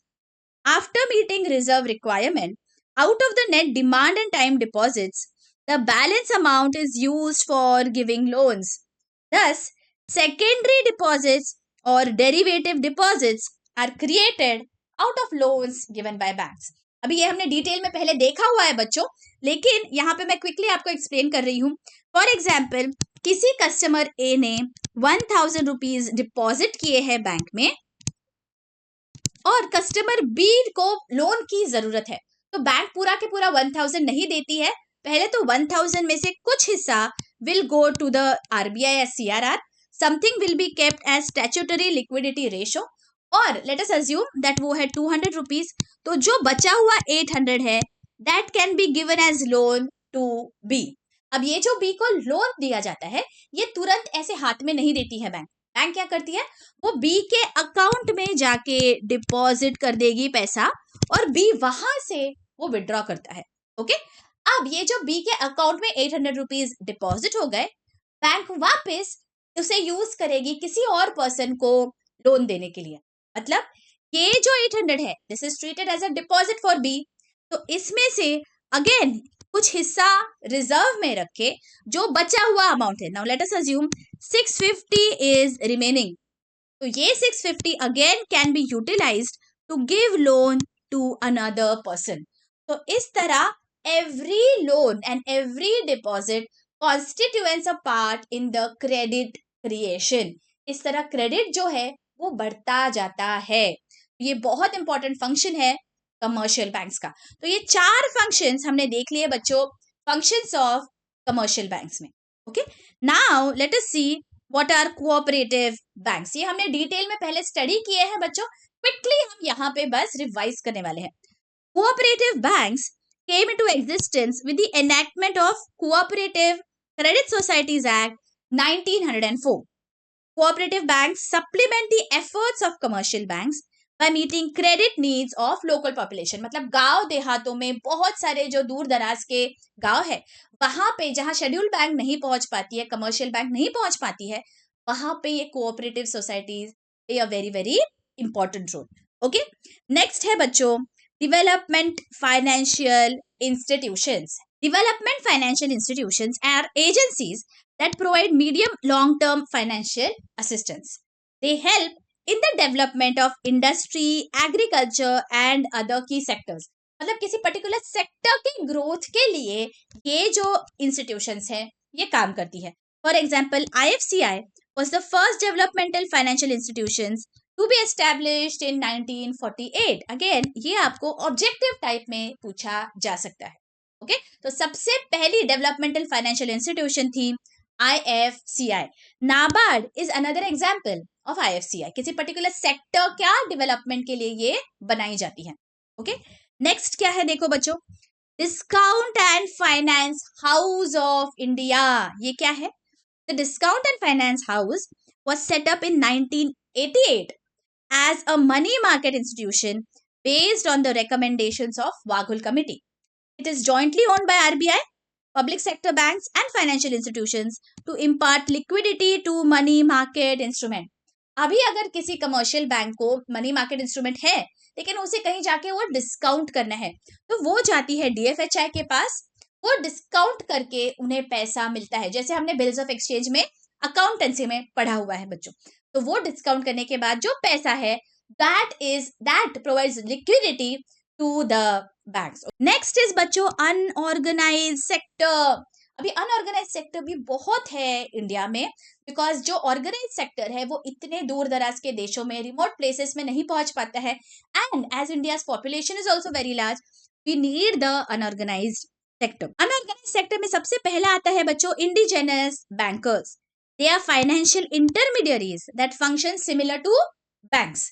After meeting reserve requirement, out of the net demand and time deposits, the balance amount is used for giving loans. Thus, secondary deposits or derivative deposits are created out of loans given by banks. अभी ये हमने डिटेल में पहले देखा हुआ है बच्चों, लेकिन यहाँ पे मैं क्विकली आपको एक्सप्लेन कर रही हूँ। फॉर एग्जाम्पल, किसी कस्टमर ए ने 1000 रुपीज डिपॉजिट किए हैं बैंक में और कस्टमर बी को लोन की जरूरत है, तो बैंक पूरा के पूरा 1000 नहीं देती है। पहले तो 1000 में से कुछ हिस्सा will go to the RBI as CRR, something will be kept as statutory liquidity ratio, और लेट अस अज्यूम दैट वो है 200 रुपीज, तो जो बचा हुआ 800 है that can be given as loan to B. अब ये जो बी को लोन दिया जाता है, ये तुरंत ऐसे हाथ में नहीं देती है बैंक। बैंक क्या करती है, वो बी के अकाउंट में जाके डिपॉजिट कर देगी पैसा, और बी वहां से वो विड्रॉ करता है। ओके, अब ये जो बी के अकाउंट में 800 रुपीज डिपॉजिट हो गए, बैंक वापस उसे यूज करेगी किसी और पर्सन को लोन देने के लिए। मतलब ये जो 800 है, this is treated as a deposit for B, तो इसमें से अगेन कुछ हिस्सा रिजर्व में रखे जो बचा हुआ अमाउंट है। Now let us assume 650 is remaining, तो ये 650 again can be utilised to give loan to another person. तो इस तरह every loan and every deposit constituents a part in the credit creation. इस तरह क्रेडिट जो है वो बढ़ता जाता है। ये बहुत इंपॉर्टेंट फंक्शन है कमर्शियल बैंक्स का। तो ये 4 फंक्शंस हमने देख लिए बच्चों, फंक्शंस ऑफ कमर्शियल बैंक्स में। Okay, now let us see what are cooperative banks. ये हमने डिटेल में पहले स्टडी किए हैं बच्चों, क्विकली हम यहाँ पे बस रिवाइज करने वाले हैं। Cooperative banks came into existence with the enactment of Cooperative Credit Societies Act 1904. Cooperative banks supplement the efforts of commercial banks by meeting credit needs of local population. मतलब गांव देहातों में बहुत सारे जो दूर दराज के गांव है, वहां पे जहां शेड्यूल बैंक नहीं पहुंच पाती है, कमर्शियल बैंक नहीं पहुंच पाती है, वहां पे ये cooperative societies play a very very important role. Okay, next है बच्चों development financial institutions. Development financial institutions are agencies that provide medium long term financial assistance. They help in the development of industry, agriculture and other key sectors. मतलब किसी पर्टिकुलर सेक्टर की ग्रोथ के लिए ये जो इंस्टीट्यूशंस हैं ये काम करती है। For example, IFCI was the first developmental financial institutions to be established in 1948. Again ये आपको ऑब्जेक्टिव टाइप में पूछा जा सकता है। ओके, तो सबसे पहली डेवलपमेंटल फाइनेंशियल इंस्टीट्यूशन थी IFCI. NABARD is another example of IFCI। किसी पर्टिकुलर सेक्टर क्या डेवलपमेंट के लिए ये बनाई जाती है। ओके, नेक्स्ट क्या है देखो बच्चों, discount and finance house of India. ये क्या है? The discount and finance house was set up in 1988 as a money market institution based on the recommendations of Waghul Committee. It is jointly owned by RBI, public sector banks and financial institutions to impart liquidity to money market instrument. अभी अगर किसी कमर्शियल बैंक को मनी मार्केट इंस्ट्रूमेंट है लेकिन उसे कहीं जाके वो डिस्काउंट करना है, तो वो जाती है DFHI के पास, वो डिस्काउंट करके उन्हें पैसा मिलता है। जैसे हमने बिल्स ऑफ एक्सचेंज में अकाउंटेंसी में पढ़ा हुआ है बच्चों, तो वो डिस्काउंट करने के बाद जो पैसा है that provides liquidity to the banks. Next is बच्चों unorganized sector. अभी अनऑर्गेनाइज सेक्टर भी बहुत है इंडिया में, बिकॉज जो ऑर्गेनाइज सेक्टर है वो इतने दूर दराज के देशों में, रिमोट प्लेसेस में नहीं पहुंच पाता है, and as India's population is also very large, we need the unorganised sector. Unorganised sector में सबसे पहला आता है बच्चों indigenous bankers. They are financial intermediaries that function similar to banks.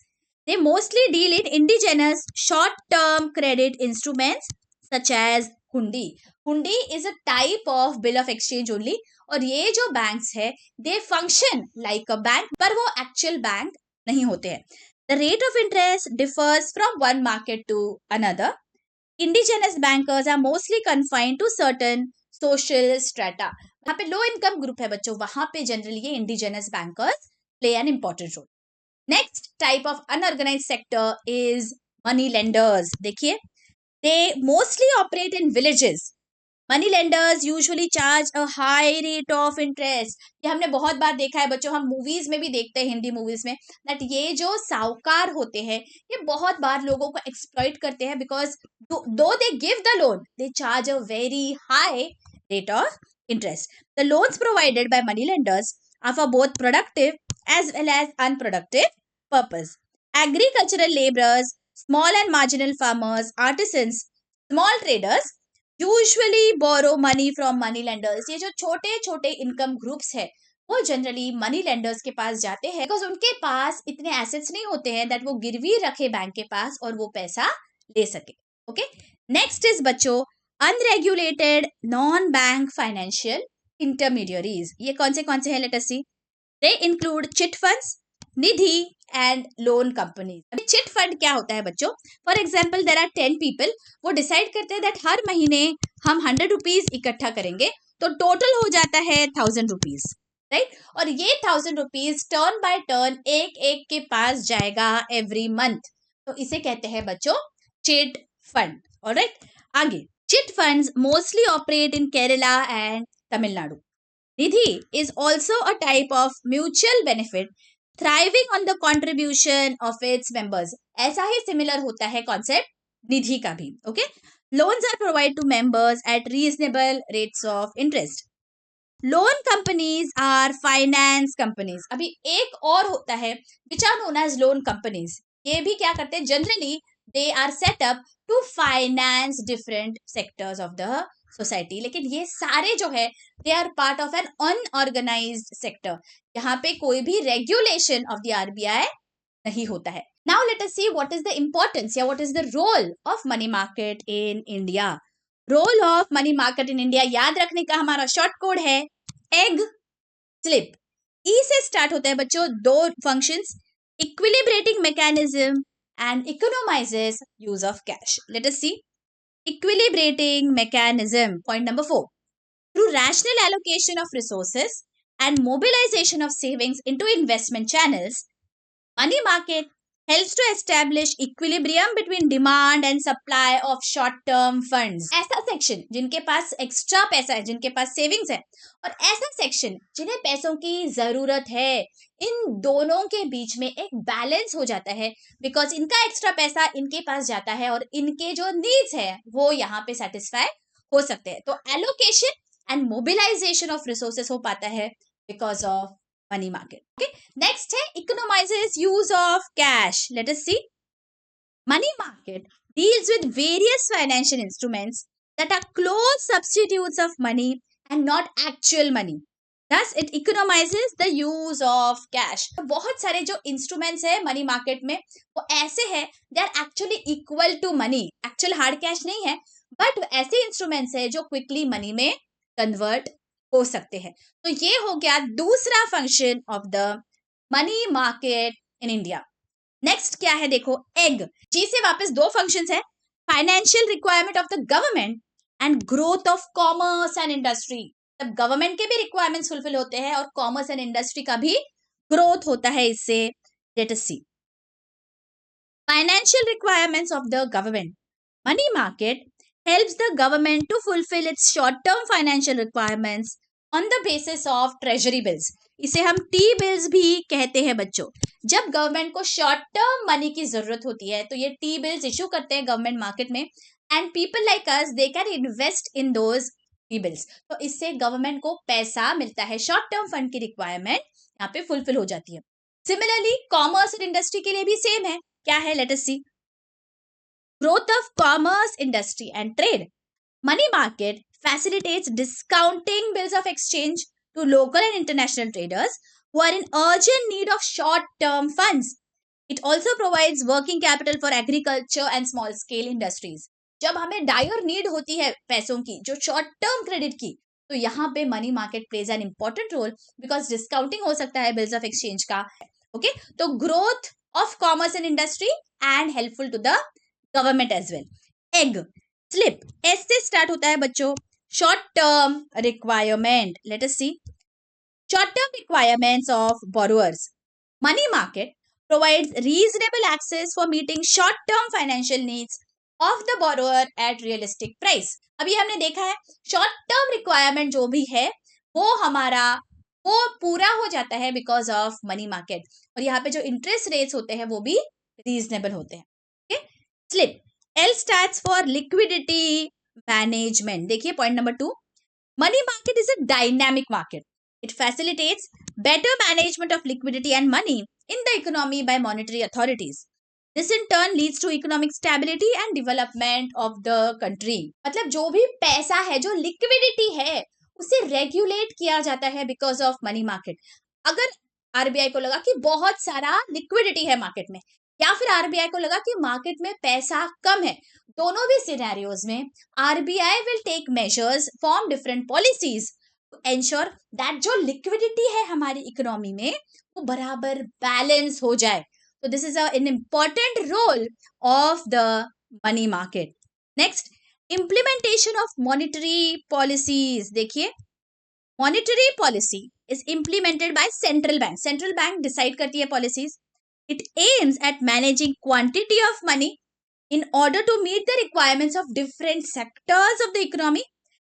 They mostly deal in indigenous short-term credit instruments such as hundi. Hundi is a type of bill of exchange only. और ये जो banks है, they function like a bank, पर वो actual bank नहीं होते हैं. The rate of interest differs from one market to another. Indigenous bankers are mostly confined to certain social strata. वहाँ पे low income group है बच्चों, वहाँ पे generally ये indigenous bankers play an important role. Next type of unorganized sector is money lenders. देखिए, they mostly operate in villages. Money lenders usually charge a high rate of interest. ये हमने बहुत बार देखा है बच्चों, हम मूवीज में भी देखते हैं, हिंदी मूवीज में, that ये जो साहूकार होते हैं ये बहुत बार लोगों को एक्सप्लॉइट करते हैं, because though they give the loan, they charge a very high rate of interest. The loans provided by money lenders are for both productive as well as unproductive purpose. Agricultural laborers, small and marginal farmers, artisans, small traders usually borrow money from money lenders. ये जो छोटे छोटे इनकम ग्रुप्स है वो जनरली मनी लेंडर्स के पास जाते हैं, बिकॉज उनके पास इतने एसेट्स नहीं होते हैं दैट वो गिरवी रखे बैंक के पास और वो पैसा ले सके. ओके, नेक्स्ट इज बच्चों unregulated non bank financial intermediaries. ये कौन से हैं? Let us see. They include chit funds, nidhi and loan companies. अभी चिट फंड क्या होता है बच्चों? For example there are 10 people, वो डिसाइड करते हैं दैट हर महीने हम 100 रुपीज इकट्ठा करेंगे, तो टोटल हो जाता है 1000 रुपीज, राइट? और ये 1000 रुपीज टर्न बाय टर्न एक एक के पास जाएगा एवरी मंथ, तो इसे कहते हैं बच्चों चिट फंड. ऑलराइट, आगे. Chit funds mostly operate in Kerala and Tamil Nadu. Nidhi is also a type of mutual benefit thriving on the contribution of its members. ऐसा ही सिमिलर होता है कॉन्सेप्ट निधि का भी. Okay, loans are provide to members at reasonable rates of interest. Loan companies are finance companies. अभी एक और होता है which are known as loan companies. ये भी क्या करते हैं? Generally they are set up to finance different sectors of the society. लेकिन ये सारे जो है they are part of an unorganised sector. यहाँ पे कोई भी रेगुलेशन ऑफ द आरबीआई नहीं होता है. Now let us see what is the importance या what is the role of money market in India. Role of money market in India याद रखने का हमारा शॉर्ट कोड है एग स्लिप. ई से स्टार्ट होता है बच्चों. दो functions, equilibrating mechanism and economises use of cash. Let us see. Equilibrating mechanism. Point number 4. Through rational allocation of resources and mobilization of savings into investment channels, money market helps to establish equilibrium between demand and supply of short-term funds. ऐसा सेक्शन जिनके पास एक्स्ट्रा पैसा है, जिनके पास सेविंग्स है, और ऐसा सेक्शन जिन्हें पैसों की जरूरत है, इन दोनों के बीच में एक बैलेंस हो जाता है, बिकॉज इनका एक्स्ट्रा पैसा इनके पास जाता है और इनके जो नीड्स है वो यहाँ पे सेटिस्फाई हो सकते हैं. तो allocation and mobilisation of resources हो पाता है because of money market. Okay, next है economises use of cash. Let us see. Money market deals with various financial instruments that are close substitutes of money and not actual money. Thus, it economizes the use of cash. बहुत सारे जो instruments है मनी मार्केट में वो ऐसे हैं they are actually equal to money. Actual hard cash नहीं है, but ऐसे instruments है जो quickly money में convert हो सकते हैं. तो ये हो गया दूसरा function of the money market in India. Next क्या है देखो, एग. जी से वापस दो फंक्शंस है, financial requirement of the government and growth of commerce and industry. तब गवर्नमेंट के भी रिक्वायरमेंट्स फुलफिल होते हैं और कॉमर्स एंड इंडस्ट्री का भी ग्रोथ होता है इससे. Let us see. Financial requirements of the government. Money market helps the government to fulfill its short-term financial requirements on the basis of treasury bills, इसे हम टी बिल्स भी कहते हैं बच्चों। जब गवर्नमेंट को शॉर्ट टर्म मनी की जरूरत होती है तो ये टी बिल्स इशू करते हैं गवर्नमेंट मार्केट में, and people like us they can invest in those T bills. तो इससे गवर्नमेंट को पैसा मिलता है, शॉर्ट टर्म फंड की रिक्वायरमेंट यहाँ पे फुलफिल हो जाती है। सिमिलरली कॉमर्स और इंडस्ट्री के लिए भी सेम है। क्या है, let us see. Growth of commerce, industry and trade. Money market facilitates discounting bills of exchange to local and international traders who are in urgent need of short-term funds. It also provides working capital for agriculture and small-scale industries. जब हमें डायर नीड होती है पैसों की, जो शॉर्ट टर्म क्रेडिट की, तो यहाँ पे money market plays an important role because discounting हो सकता है बिल्स ऑफ एक्सचेंज का। ओके, तो growth of commerce and industry and helpful to the government as well. Egg, slip, S से स्टार्ट होता है बच्चों। Short term requirement, let us see. Short term requirements of borrowers. Money market provides reasonable access for meeting short term financial needs of the borrower at realistic price। अभी हमने देखा है शॉर्ट टर्म रिक्वायरमेंट जो भी है वो हमारा वो पूरा हो जाता है बिकॉज ऑफ मनी मार्केट, और यहाँ पे जो इंटरेस्ट रेट्स होते हैं वो भी रीजनेबल होते हैं। Okay, slip, L stands for liquidity management. देखिए point number 2, money market is a dynamic market. It facilitates better management of liquidity and money in the economy by monetary authorities. This in turn leads to economic stability and development of the country। मतलब जो भी पैसा है, जो लिक्विडिटी है, उसे रेगुलेट किया जाता है बिकॉज ऑफ मनी मार्केट। अगर आरबीआई को लगा कि बहुत सारा लिक्विडिटी है मार्केट में, या फिर आरबीआई को लगा कि मार्केट में पैसा कम है, दोनों भी सिनेरियोज में RBI will take measures, form different policies ensure that जो लिक्विडिटी है हमारी इकोनॉमी में वो बराबर बैलेंस हो जाए। तो this is an important role of the money market. Next, implementation of monetary policies. देखिए, monetary policy is implemented by central bank. Central bank decide करती है policies. It aims at managing quantity of money in order to meet the requirements of different sectors of the economy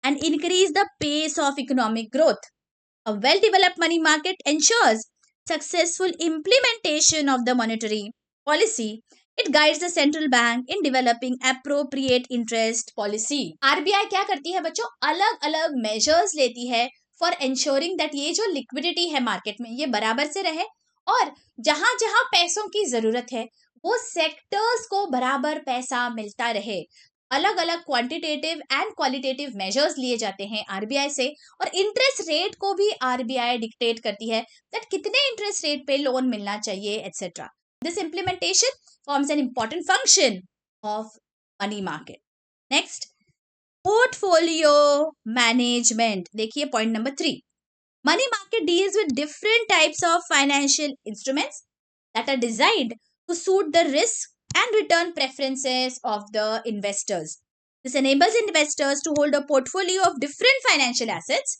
and increase the pace of economic growth. A well-developed money market ensures successful implementation of the monetary policy. It guides the central bank in developing appropriate interest policy. RBI क्या करती है बच्चों, अलग अलग measures लेती है for ensuring that ये जो liquidity है market में ये बराबर से रहे, और जहां जहां पैसों की जरूरत है वो सेक्टर्स को बराबर पैसा मिलता रहे। अलग अलग क्वांटिटेटिव एंड क्वालिटेटिव मेजर्स लिए जाते हैं आरबीआई से, और इंटरेस्ट रेट को भी आरबीआई डिक्टेट करती है दैट कितने इंटरेस्ट रेट पे लोन मिलना चाहिए etcetera. This implementation forms an important function of money market. Next, portfolio management. देखिए point number 3, money market deals with different types of financial instruments that are designed to suit the risk and return preferences of the investors. This enables investors to hold a portfolio of different financial assets,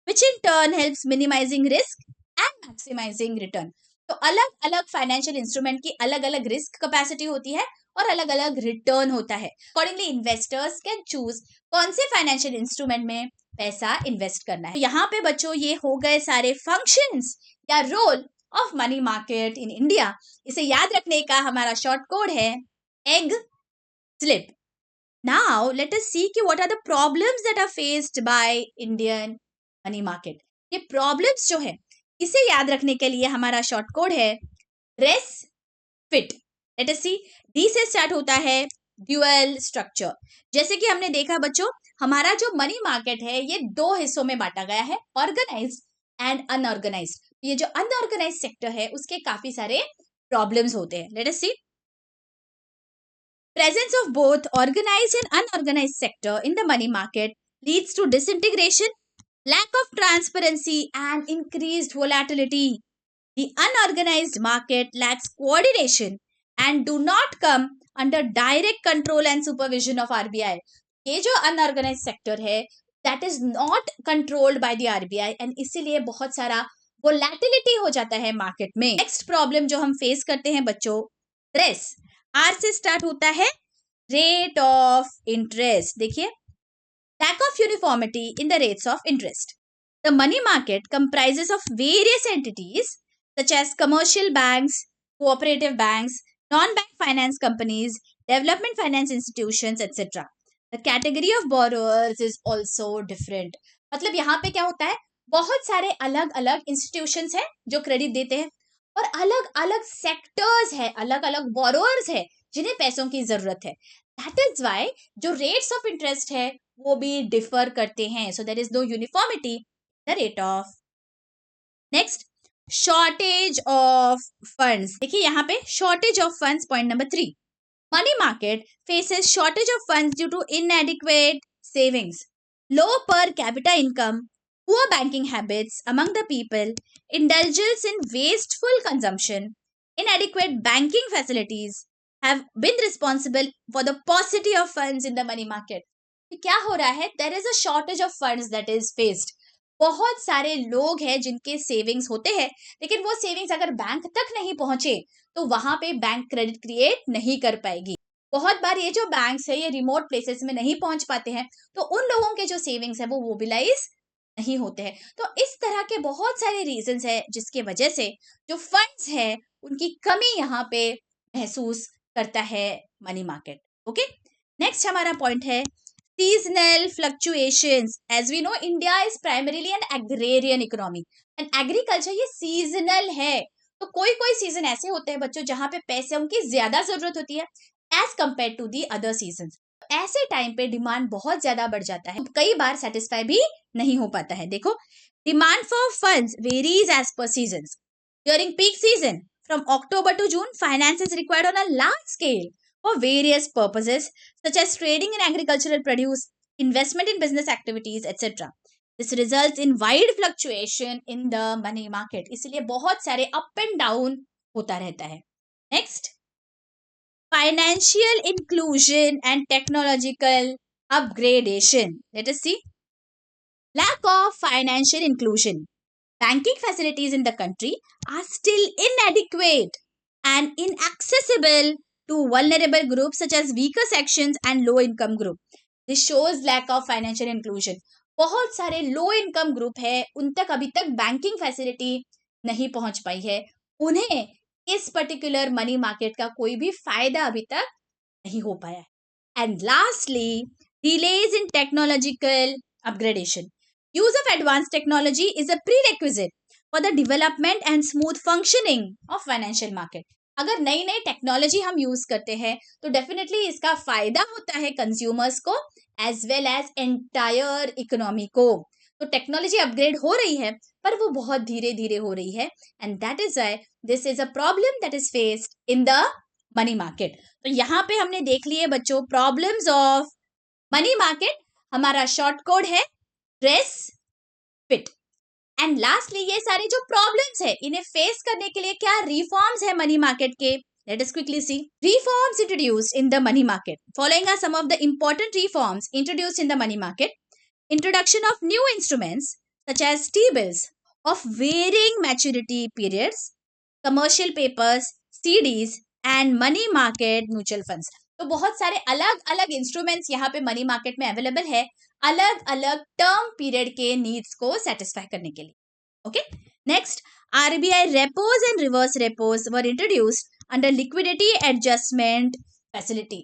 which in turn helps minimizing risk and maximizing return. तो अलग अलग फाइनेंशियल इंस्ट्रूमेंट की अलग अलग रिस्क कैपेसिटी होती है और अलग अलग रिटर्न होता है। अकॉर्डिंगली इन्वेस्टर्स कैन चूज कौन से फाइनेंशियल इंस्ट्रूमेंट में पैसा इन्वेस्ट करना है। यहाँ पे बच्चों ये हो गए सारे फंक्शंस या role of money market in India. इसे याद रखने का हमारा शॉर्ट कोड है egg, slip. Now let us see कि what are the problems that are faced by Indian money market. ये प्रॉब्लम्स जो है इसे याद रखने के लिए हमारा शॉर्ट कोड है race fit. Let us see, D से स्टार्ट होता है ड्यूअल स्ट्रक्चर। जैसे कि हमने देखा बच्चों, हमारा जो मनी मार्केट है ये दो हिस्सों में बांटा गया है, ऑर्गेनाइज्ड एंड अनऑर्गेनाइज्ड। ये जो अनऑर्गेनाइज्ड सेक्टर है उसके काफी सारे प्रॉब्लम्स होते हैं। Let us see, presence of both organised and unorganised sector in the money market leads to disintegration, lack of transparency and increased volatility. The unorganized market lacks coordination and do not come under direct control and supervision of RBI. ये जो unorganized sector है that is not controlled by the RBI and इसीलिए बहुत सारा वोलैटिलिटी हो जाता है मार्केट में। नेक्स्ट प्रॉब्लम जो हम फेस करते हैं बच्चों, रेस, आर से स्टार्ट होता है रेट ऑफ इंटरेस्ट। देखिए, lack of uniformity in the rates of interest. The money market comprises of various entities such as commercial banks, cooperative banks, non-bank finance companies, development finance institutions, etc. The category of borrowers is also different. मतलब यहाँ पे क्या होता है, बहुत सारे अलग अलग इंस्टीट्यूशंस हैं जो क्रेडिट देते हैं और अलग अलग सेक्टर्स है, अलग अलग बोरोअर्स है जिन्हें पैसों की जरूरत है. दैट इज वाई जो रेट्स ऑफ इंटरेस्ट है वो भी डिफर करते हैं. So there is no uniformity the rate of. Next, shortage of funds. देखिए यहाँ पे shortage of funds point number 3. Money market faces shortage of funds due to inadequate savings, low per capita income, poor banking habits among the people, indulgence in wasteful consumption, inadequate banking facilities have been responsible for the paucity of funds in the money market. क्या हो रहा है? There is a shortage of funds that is faced. बहुत सारे लोग हैं जिनके सेविंग्स होते हैं, लेकिन वो सेविंग्स अगर बैंक तक नहीं पहुंचे तो वहां पे बैंक क्रेडिट क्रिएट नहीं कर पाएगी. बहुत बार ये जो बैंक्स है ये रिमोट प्लेसेस में नहीं पहुंच पाते हैं, तो उन लोगों के जो सेविंग्स है वो मोबिलाइज नहीं होते हैं. तो इस तरह के बहुत सारे रीजंस है जिसके वजह से जो फंड्स है उनकी कमी यहाँ पे महसूस करता है मनी मार्केट. ओके, नेक्स्ट हमारा पॉइंट है seasonal fluctuations. As we know, India is primarily an agrarian economy and agriculture ये seasonal है. तो कोई कोई सीजन ऐसे होते हैं बच्चों जहां पे पैसों की ज्यादा जरूरत होती है as compared to the other season. ऐसे टाइम पे डिमांड बहुत ज्यादा बढ़ जाता है, कई बार सेटिस्फाई भी नहीं हो पाता है. देखो, demand for funds varies as per season. During peak season from October to June finance is required on a large scale for various purposes such as trading in agricultural produce, investment in business activities, etc. This results in wide fluctuation in the money market. इसलिए बहुत सारे up and down होता रहता है. Next, financial inclusion and technological upgradation. Let us see. Lack of financial inclusion. Banking facilities in the country are still inadequate and inaccessible to vulnerable groups such as weaker sections and low income group. This shows lack of financial inclusion. बहुत सारे लो इनकम ग्रुप है उन तक अभी तक बैंकिंग फैसिलिटी नहीं पहुंच पाई है, उन्हें इस पर्टिकुलर मनी मार्केट का कोई भी फायदा अभी तक नहीं हो पाया है. And lastly, delays in technological upgradation. Use of advance technology is a prerequisite for the development and smooth functioning of financial market. अगर नई नई टेक्नोलॉजी हम यूज करते हैं तो डेफिनेटली इसका फायदा होता है कंज्यूमर्स को as well as entire economy को. तो टेक्नोलॉजी अपग्रेड हो रही है पर वो बहुत धीरे धीरे हो रही है and that is why this is a problem that is faced in the money market. तो यहाँ पे हमने देख लिए बच्चों प्रॉब्लम्स ऑफ मनी मार्केट. हमारा शॉर्ट कोड है ड्रेस फिट. एंड लास्टली ये सारे जो प्रॉब्लम्स है इन्हें फेस करने के लिए क्या रिफॉर्म्स है मनी मार्केट के. Let us quickly see. Reforms introduced in the money market. Following are some of the important reforms introduced in the money market. Introduction of new instruments such as T-bills of varying maturity periods, commercial papers, CDs and money market mutual funds. तो बहुत सारे अलग अलग इंस्ट्रूमेंट्स यहाँ पे मनी मार्केट में अवेलेबल है अलग अलग टर्म पीरियड के नीड्स को सेटिस्फाई करने के लिए. Okay, next, RBI repos and reverse repos were introduced under liquidity adjustment facility.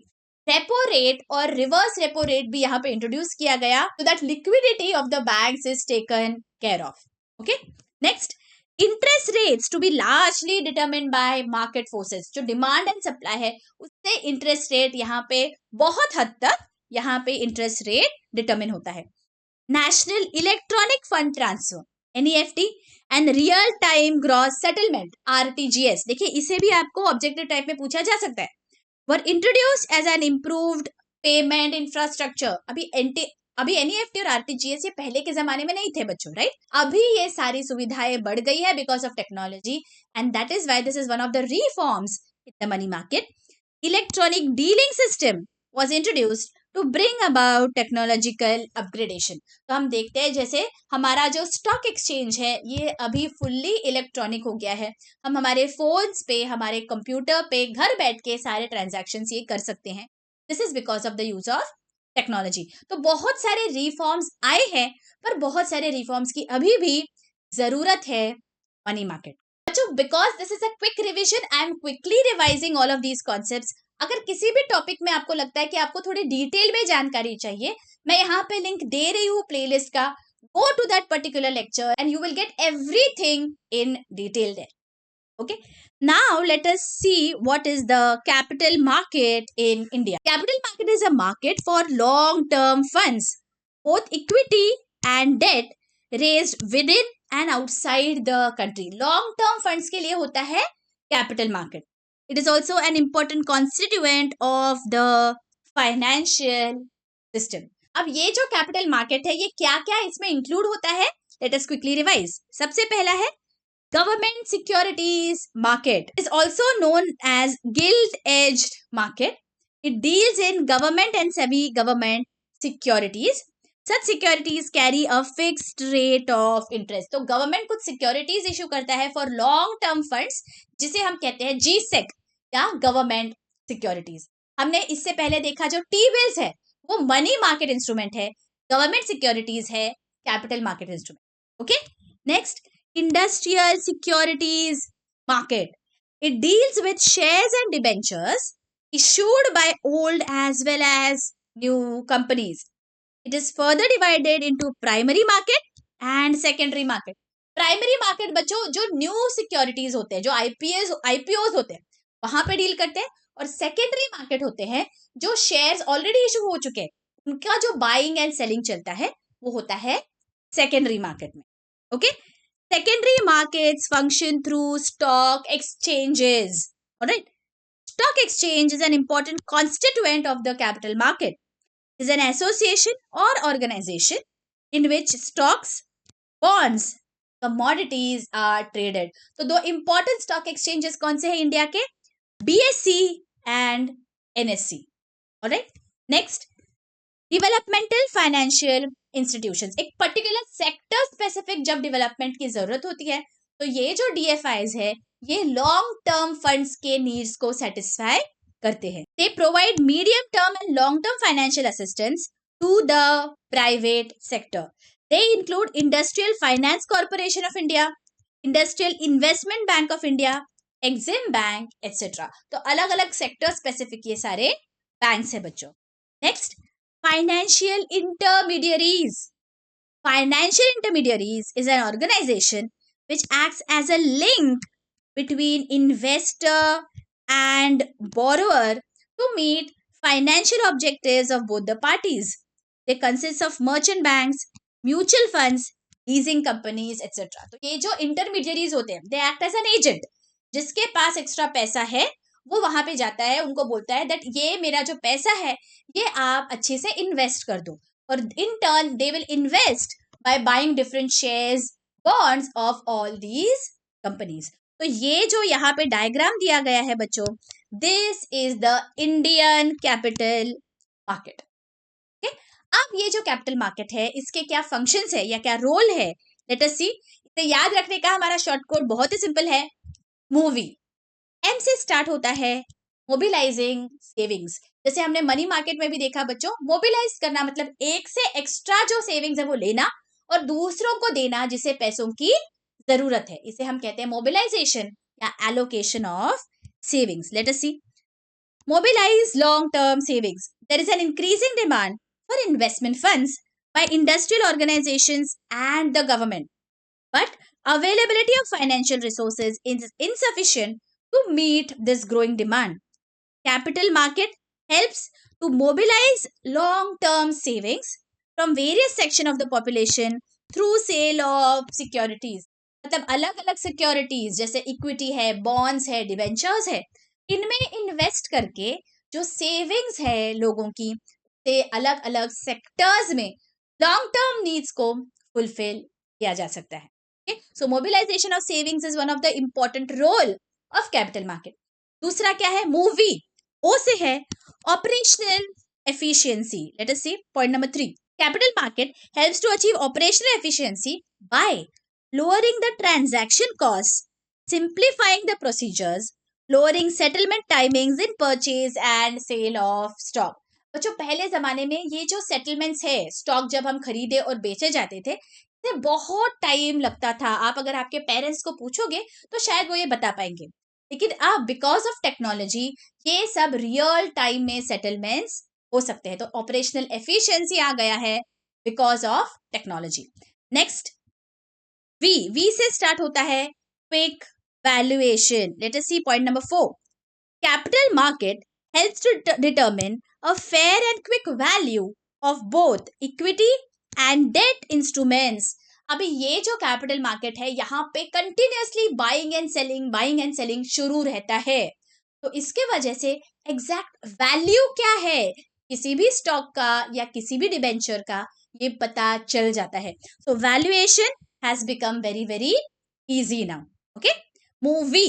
Repo rate और रिवर्स रेपो रेट भी यहाँ पे इंट्रोड्यूस किया गया so that liquidity of the banks is taken care of. Okay, next, interest rates to be largely determined by market forces. जो डिमांड एंड सप्लाई है उससे इंटरेस्ट रेट यहाँ पे बहुत हद तक यहाँ पे इंटरेस्ट रेट डिटरमिन होता है. National electronic fund transfer NEFT and real time gross settlement RTGS. देखिए इसे भी आपको ऑब्जेक्टिव टाइप में पूछा जा सकता है. Were introduced as an improved payment infrastructure. अभी NEFT और RTGS ये पहले के जमाने में नहीं थे बच्चों, राइट. अभी ये सारी सुविधाएं बढ़ गई है because of technology and that is why this is one of the reforms in the money market. Electronic dealing system was introduced to bring about technological upgradation. तो हम देखते हैं जैसे हमारा जो स्टॉक एक्सचेंज है ये अभी फुल्ली इलेक्ट्रॉनिक हो गया है. हम हमारे फोन्स पे हमारे कंप्यूटर पे घर बैठ के सारे ट्रांजैक्शंस ये कर सकते हैं. This is because of the use of technology. तो बहुत सारे रिफॉर्म्स आए हैं, पर बहुत सारे रिफॉर्म्स की अभी भी जरूरत है मनी मार्केट। बच्चों, because this is a quick revision, I am quickly revising all of these concepts. अगर किसी भी टॉपिक में आपको लगता है कि आपको थोड़ी डिटेल में जानकारी चाहिए, मैं यहाँ पे लिंक दे रही हूँ प्लेलिस्ट का। Go to that particular lecture and you will get everything in detail there. Okay, now let us see what is the capital market in India. Capital market is a market for long-term funds, both equity and debt raised within and outside the country. Long-term funds के लिए होता है capital market. It is also an important constituent of the financial system. अब ये जो capital market है, ये क्या क्या इसमें include होता है? Let us quickly revise. सबसे पहला है Government securities market, is also known as gilt-edged market. It deals in government and semi-government securities. Such securities carry a fixed rate of interest. तो government कुछ securities issue करता है for long term funds, जिसे हम कहते हैं G-Sec या government securities. हमने इससे पहले देखा जो T-bills है वो money market instrument है, government securities है capital market instrument. Okay, next, industrial securities market. It deals with shares and debentures issued by old as well as new companies. It is further divided into primary market and secondary market. Primary market बच्चों जो new securities होते हैं, जो IPOs होते हैं, वहां पे डील करते हैं। और secondary market होते हैं जो shares already issue हो चुके हैं, उनका जो buying and selling चलता है वो होता है secondary market में. Okay, secondary markets function through stock exchanges. All right, stock exchange is an important constituent of the capital market. It is an association or organization in which stocks, bonds, commodities are traded. तो दो important stock exchanges कौन से हैं इंडिया के? BSE and NSE. All right, next, developmental financial institutions. एक पर्टिकुलर सेक्टर स्पेसिफिक जब डेवलपमेंट की जरूरत होती है तो ये जो DFIs है ये लॉन्ग टर्म फंड्स के नीड्स को सेटिस्फाई करते हैं. They provide medium term and long term financial assistance to the private sector. They include industrial finance corporation of India, industrial investment bank of India, EXIM bank et cetera. तो अलग अलग सेक्टर स्पेसिफिक ये सारे बैंक्स है बच्चों. Next, financial intermediaries. Financial intermediaries is an organization which acts as a link between investor and borrower to meet financial objectives of both the parties. They consist of merchant banks, mutual funds, leasing companies, etc. तो ये जो intermediaries होते हैं, they act as an agent. जिसके पास एक्स्ट्रा पैसा है वो वहां पे जाता है, उनको बोलता है दैट ये मेरा जो पैसा है ये आप अच्छे से इन्वेस्ट कर दो, और in turn they will invest by buying different shares, bonds of all these companies. तो ये जो यहाँ पे डायग्राम दिया गया है बच्चों, this is the Indian capital market. अब ये जो कैपिटल मार्केट है इसके क्या फंक्शंस है या क्या रोल है, लेट अस सी. इसे याद रखने का हमारा शॉर्ट कोड बहुत ही सिंपल है, मूवी. M से स्टार्ट होता है मोबिलाइजिंग सेविंग्स. जैसे हमने मनी मार्केट में भी देखा बच्चों, मोबिलाइज करना मतलब एक से एक्स्ट्रा जो सेविंग्स है वो लेना और दूसरों को देना जिसे पैसों की जरूरत है, इसे हम कहते हैं मोबिलाइजेशन या allocation of savings. Let us see. Mobilise long term savings. There is an increasing demand for investment funds by industrial organisations and the government, but availability of financial resources is insufficient to meet this growing demand. Capital market helps to mobilize long-term savings from various sections of the population through sale of securities. मतलब अलग अलग सिक्योरिटीज जैसे इक्विटी है, बॉन्ड्स है, डिबेंचर्स है, इनमें इन्वेस्ट करके जो सेविंग्स है लोगों की से अलग अलग सेक्टर्स में लॉन्ग टर्म नीड्स को फुलफिल किया जा सकता है. Okay? So mobilization of savings is one of the important role of capital market. दूसरा क्या है, मूवी. O से है operational efficiency. Let us see point number 3. Capital market helps to achieve operational efficiency by lowering the transaction costs, simplifying the procedures, lowering settlement timings in purchase and sale of stock. बच्चों पहले जमाने में ये जो सेटलमेंट्स है, स्टॉक जब हम खरीदे और बेचे जाते थे, ये बहुत टाइम लगता था। आप अगर आपके पेरेंट्स को पूछोगे तो शायद वो ये बता पाएंगे। लेकिन अब बिकॉज ऑफ टेक्नोलॉजी ये सब रियल टाइम में सेटलमेंट्स हो सकते हैं। तो ऑपरेशनल एफिशिएंसी आ गया है because of technology. Next, we से स्टार्ट होता है quick valuation. Let us see point number 4। Capital market helps to determine a fair and quick value of both equity and debt instruments. अभी ये जो कैपिटल मार्केट है यहाँ पे कंटिन्यूअसली बाइंग एंड सेलिंग शुरू रहता है। तो इसके वजह से एग्जैक्ट वैल्यू क्या है किसी भी स्टॉक का या किसी भी डिबेंचर का ये पता चल जाता है। So valuation has become very very easy now. Okay, movie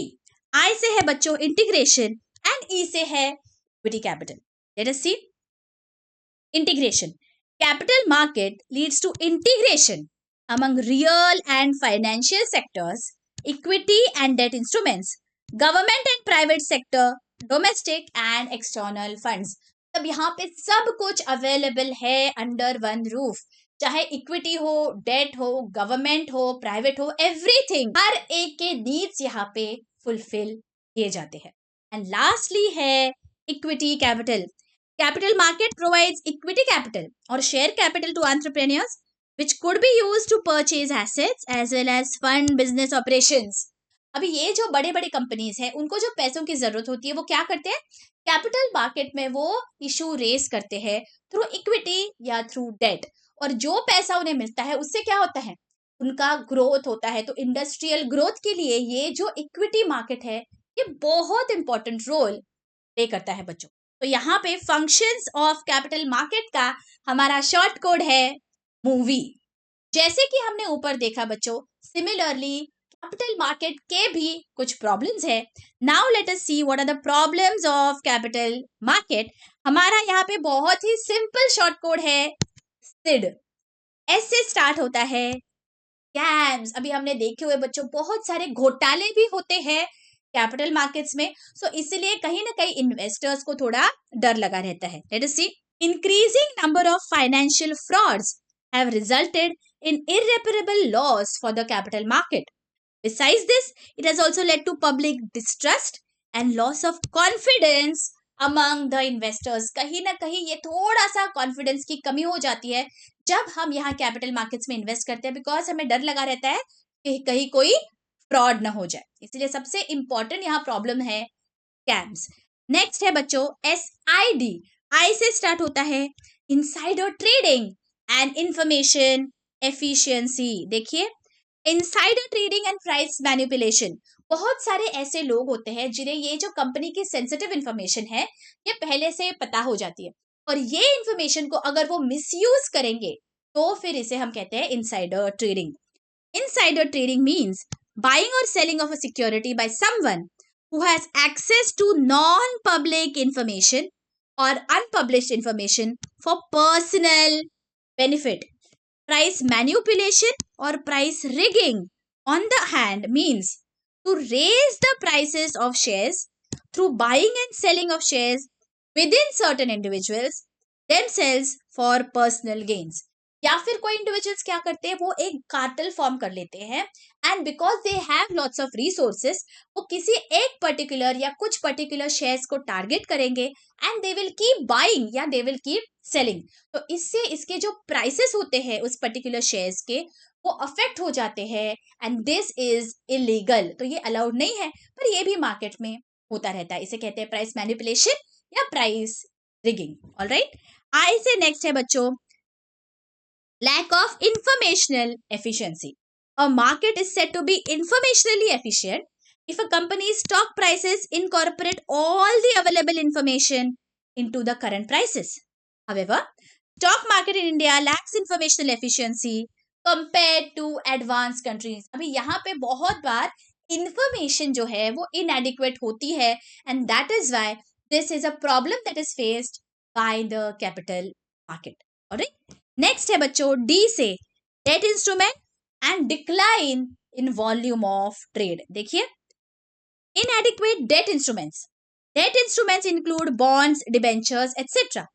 I से है बच्चों इंटीग्रेशन एंड ई से है equity capital. Let us see integration. Capital market leads to integration among real and financial sectors, equity and debt instruments, government and private sector, domestic and external funds. तब यहाँ पे सब कुछ अवेलेबल है अंडर वन रूफ, चाहे इक्विटी हो, डेट हो, गवर्नमेंट हो, प्राइवेट हो, एवरीथिंग, हर एक के नीड्स यहाँ पे फुलफिल किए जाते हैं। एंड लास्टली है equity capital. Capital market provides equity capital और share capital to entrepreneurs which could be used to purchase assets as well as fund business operations. अभी ये जो बड़े बड़े कंपनीज हैं उनको जो पैसों की जरूरत होती है वो क्या करते हैं, कैपिटल मार्केट में वो इशू रेस करते हैं थ्रू इक्विटी या थ्रू डेट, और जो पैसा उन्हें मिलता है उससे क्या होता है, उनका ग्रोथ होता है। तो इंडस्ट्रियल ग्रोथ के लिए ये जो इक्विटी मार्केट है ये बहुत इंपॉर्टेंट रोल प्ले करता है बच्चों। तो यहाँ पे फंक्शंस ऑफ कैपिटल मार्केट का हमारा शॉर्ट कोड है मूवी। जैसे कि हमने ऊपर देखा बच्चों, सिमिलरली कैपिटल मार्केट के भी कुछ प्रॉब्लम्स है। Now let us see what are the problems of capital market. हमारा यहाँ पे बहुत ही सिंपल शॉर्ट कोड है सिड। एस से स्टार्ट होता है स्कैम्स। अभी हमने देखे हुए बच्चों बहुत सारे घोटाले भी होते हैं कैपिटल मार्केट्स में, सो इसलिए कहीं ना कहीं इन्वेस्टर्स को थोड़ा डर लगा रहता है। Let us see increasing number of financial frauds have resulted in irreparable loss for the capital market. Besides this, it has also led to public distrust and loss of confidence among the investors. कहीं ना कहीं ये थोड़ा सा कॉन्फिडेंस की कमी हो जाती है जब हम यहाँ कैपिटल मार्केट्स में इन्वेस्ट करते हैं, बिकॉज हमें डर लगा रहता है कि कहीं कोई फ्रॉड ना हो जाए। इसलिए सबसे इंपॉर्टेंट यहाँ प्रॉब्लम है स्कैम्स। नेक्स्ट है बच्चों SID। आई से स्टार्ट होता है insider trading and information efficiency. देखिए, insider trading and price manipulation, बहुत सारे ऐसे लोग होते हैं जिन्हें ये जो कंपनी की सेंसिटिव इंफॉर्मेशन है ये पहले से पता हो जाती है, और ये इंफॉर्मेशन को अगर वो मिसयूज करेंगे तो फिर इसे हम कहते हैं insider trading. Insider trading means buying और selling of a security by someone who has access to non-public information or unpublished information for personal benefit. Price manipulation or price rigging, on the hand, means to raise the prices of shares through buying and selling of shares within certain individuals themselves for personal gains. या फिर कोई इंडिविजुअल्स क्या करते हैं, वो एक कार्टेल फॉर्म कर लेते हैं and because they have lots of resources वो किसी एक पर्टिकुलर या कुछ पर्टिकुलर शेयर्स को टारगेट करेंगे and they will keep buying या दे विल कीप सेलिंग। तो इससे इसके जो प्राइसेस होते हैं उस पर्टिकुलर शेयर्स के वो अफेक्ट हो जाते हैं एंड दिस इज इलीगल। तो ये अलाउड नहीं है, पर ये भी मार्केट में होता रहता है। इसे कहते हैं प्राइस मैनिपुलेशन या प्राइस रिगिंग। ऑलराइट, आई से नेक्स्ट है बच्चों lack of informational efficiency. A market is said to be informationally efficient if a company's stock prices incorporate all the available information into the current prices. However, stock market in India lacks informational efficiency compared to advanced countries. अभी यहाँ पे बहुत बार information जो है वो inadequate होती है and that is why this is a problem that is faced by the capital market. Alright? Next है बच्चों डी से debt instrument and decline in volume of trade. देखिए, inadequate debt instruments include bonds, debentures, etc.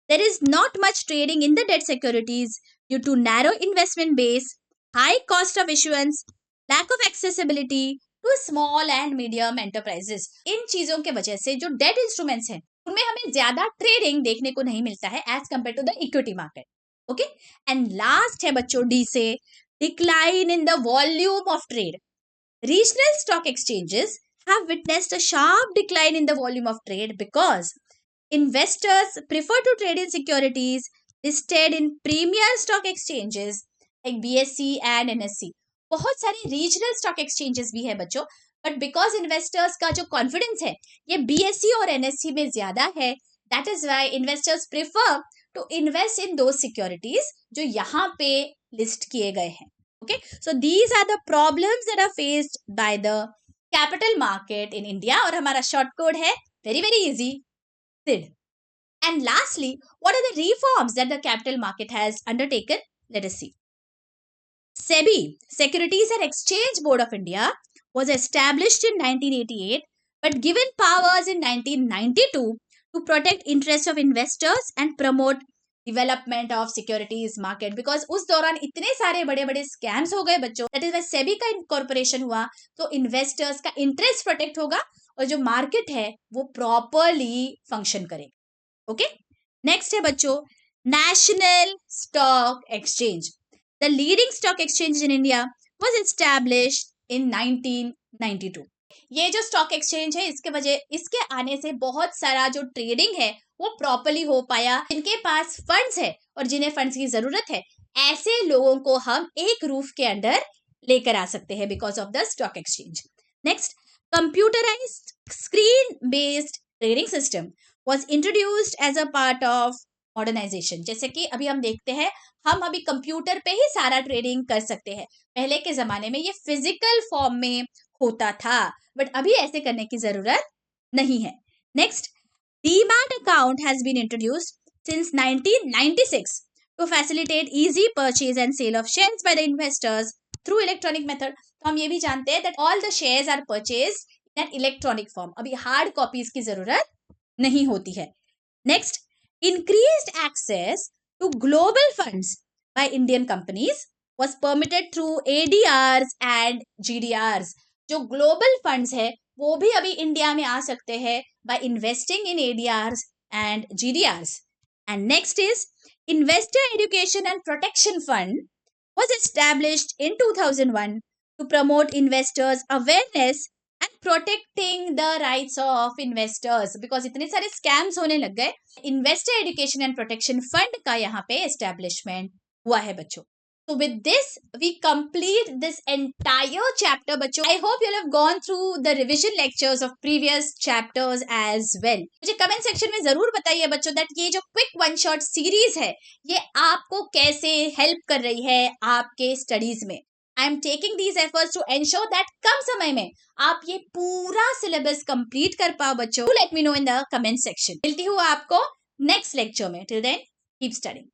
There is not much trading in the debt securities due to narrow investment base, high cost of issuance, lack of accessibility to small and medium enterprises. इन चीजों के वजह से जो डेट इंस्ट्रूमेंट्स हैं उनमें हमें ज्यादा ट्रेडिंग देखने को नहीं मिलता है as compared to the equity market. Okay, and last है बच्चों डी से decline in the volume of trade. Regional stock exchanges have witnessed a sharp decline in the volume of trade because investors prefer to trade in securities listed in premier stock exchanges like BSE and NSE. बहुत सारे रीजनल स्टॉक एक्सचेंजेस भी है बच्चों, बट बिकॉज इन्वेस्टर्स का जो कॉन्फिडेंस है ये BSE और NSE में ज्यादा है, that is why investors prefer to invest in those securities जो यहाँ पे लिस्ट किए गए हैं. Okay, so these are the problems that are faced by the capital market in India और हमारा short code है very easy, SID. And lastly, what are the reforms that the capital market has undertaken? Let us see. SEBI, Securities and Exchange Board of India, was established in 1988 but given powers in 1992 to protect interests of investors and promote development of securities market. Because उस दौरान इतने सारे बड़े बड़े स्कैम्स हो गए बच्चों, दैट इज वाई सेबी का इनकॉर्पोरेशन हुआ तो इन्वेस्टर्स का इंटरेस्ट प्रोटेक्ट होगा और जो मार्केट है वो प्रॉपरली फंक्शन करेगा. ओके, नेक्स्ट है बच्चों national stock exchange. The leading stock exchange in India was established in 1992. ये जो स्टॉक एक्सचेंज है इसके आने से बहुत सारा जो ट्रेडिंग है वो प्रॉपर्ली हो पाया. जिनके पास फंड्स है और जिन्हें फंड्स की जरूरत है ऐसे लोगों को हम एक रूफ के अंडर लेकर आ सकते हैं because of the stock exchange. Next, computerised screen based trading system was introduced as a part of modernisation. जैसे कि अभी हम देखते हैं हम अभी कंप्यूटर पे ही सारा ट्रेडिंग कर सकते हैं. पहले के जमाने में ये फिजिकल फॉर्म में होता था बट अभी ऐसे करने की जरूरत नहीं है. Next, Demat account has been introduced since 1996 to facilitate easy purchase and sale of shares by the investors through electronic method. तो हम ये भी जानते हैं that all the shares are purchased in an electronic form. अभी hard copies की जरूरत नहीं होती है. Next, increased access to global funds by Indian companies was permitted through ADRs and GDRs. जो global funds है वो भी अभी इंडिया में आ सकते हैं by investing in ADRs and GDRs. And next is Investor Education and Protection Fund was established in 2001 to promote investors awareness and protecting the rights of investors. Because इतने सारे scams होने लग गए, Investor Education and Protection Fund का यहाँ पे establishment हुआ है बच्चों. So with this, we complete this entire chapter, बच्चों. I hope you have gone through the revision lectures of previous chapters as well. मुझे comment section में जरूर बताइए बच्चों that ये जो quick one shot series है ये आपको कैसे help कर रही है आपके studies में. I am taking these efforts to ensure that कम समय में आप ये पूरा syllabus complete कर पाओ बच्चों. Let me know in the comment section. मिलती हूँ आपको next lecture में. Till then, keep studying.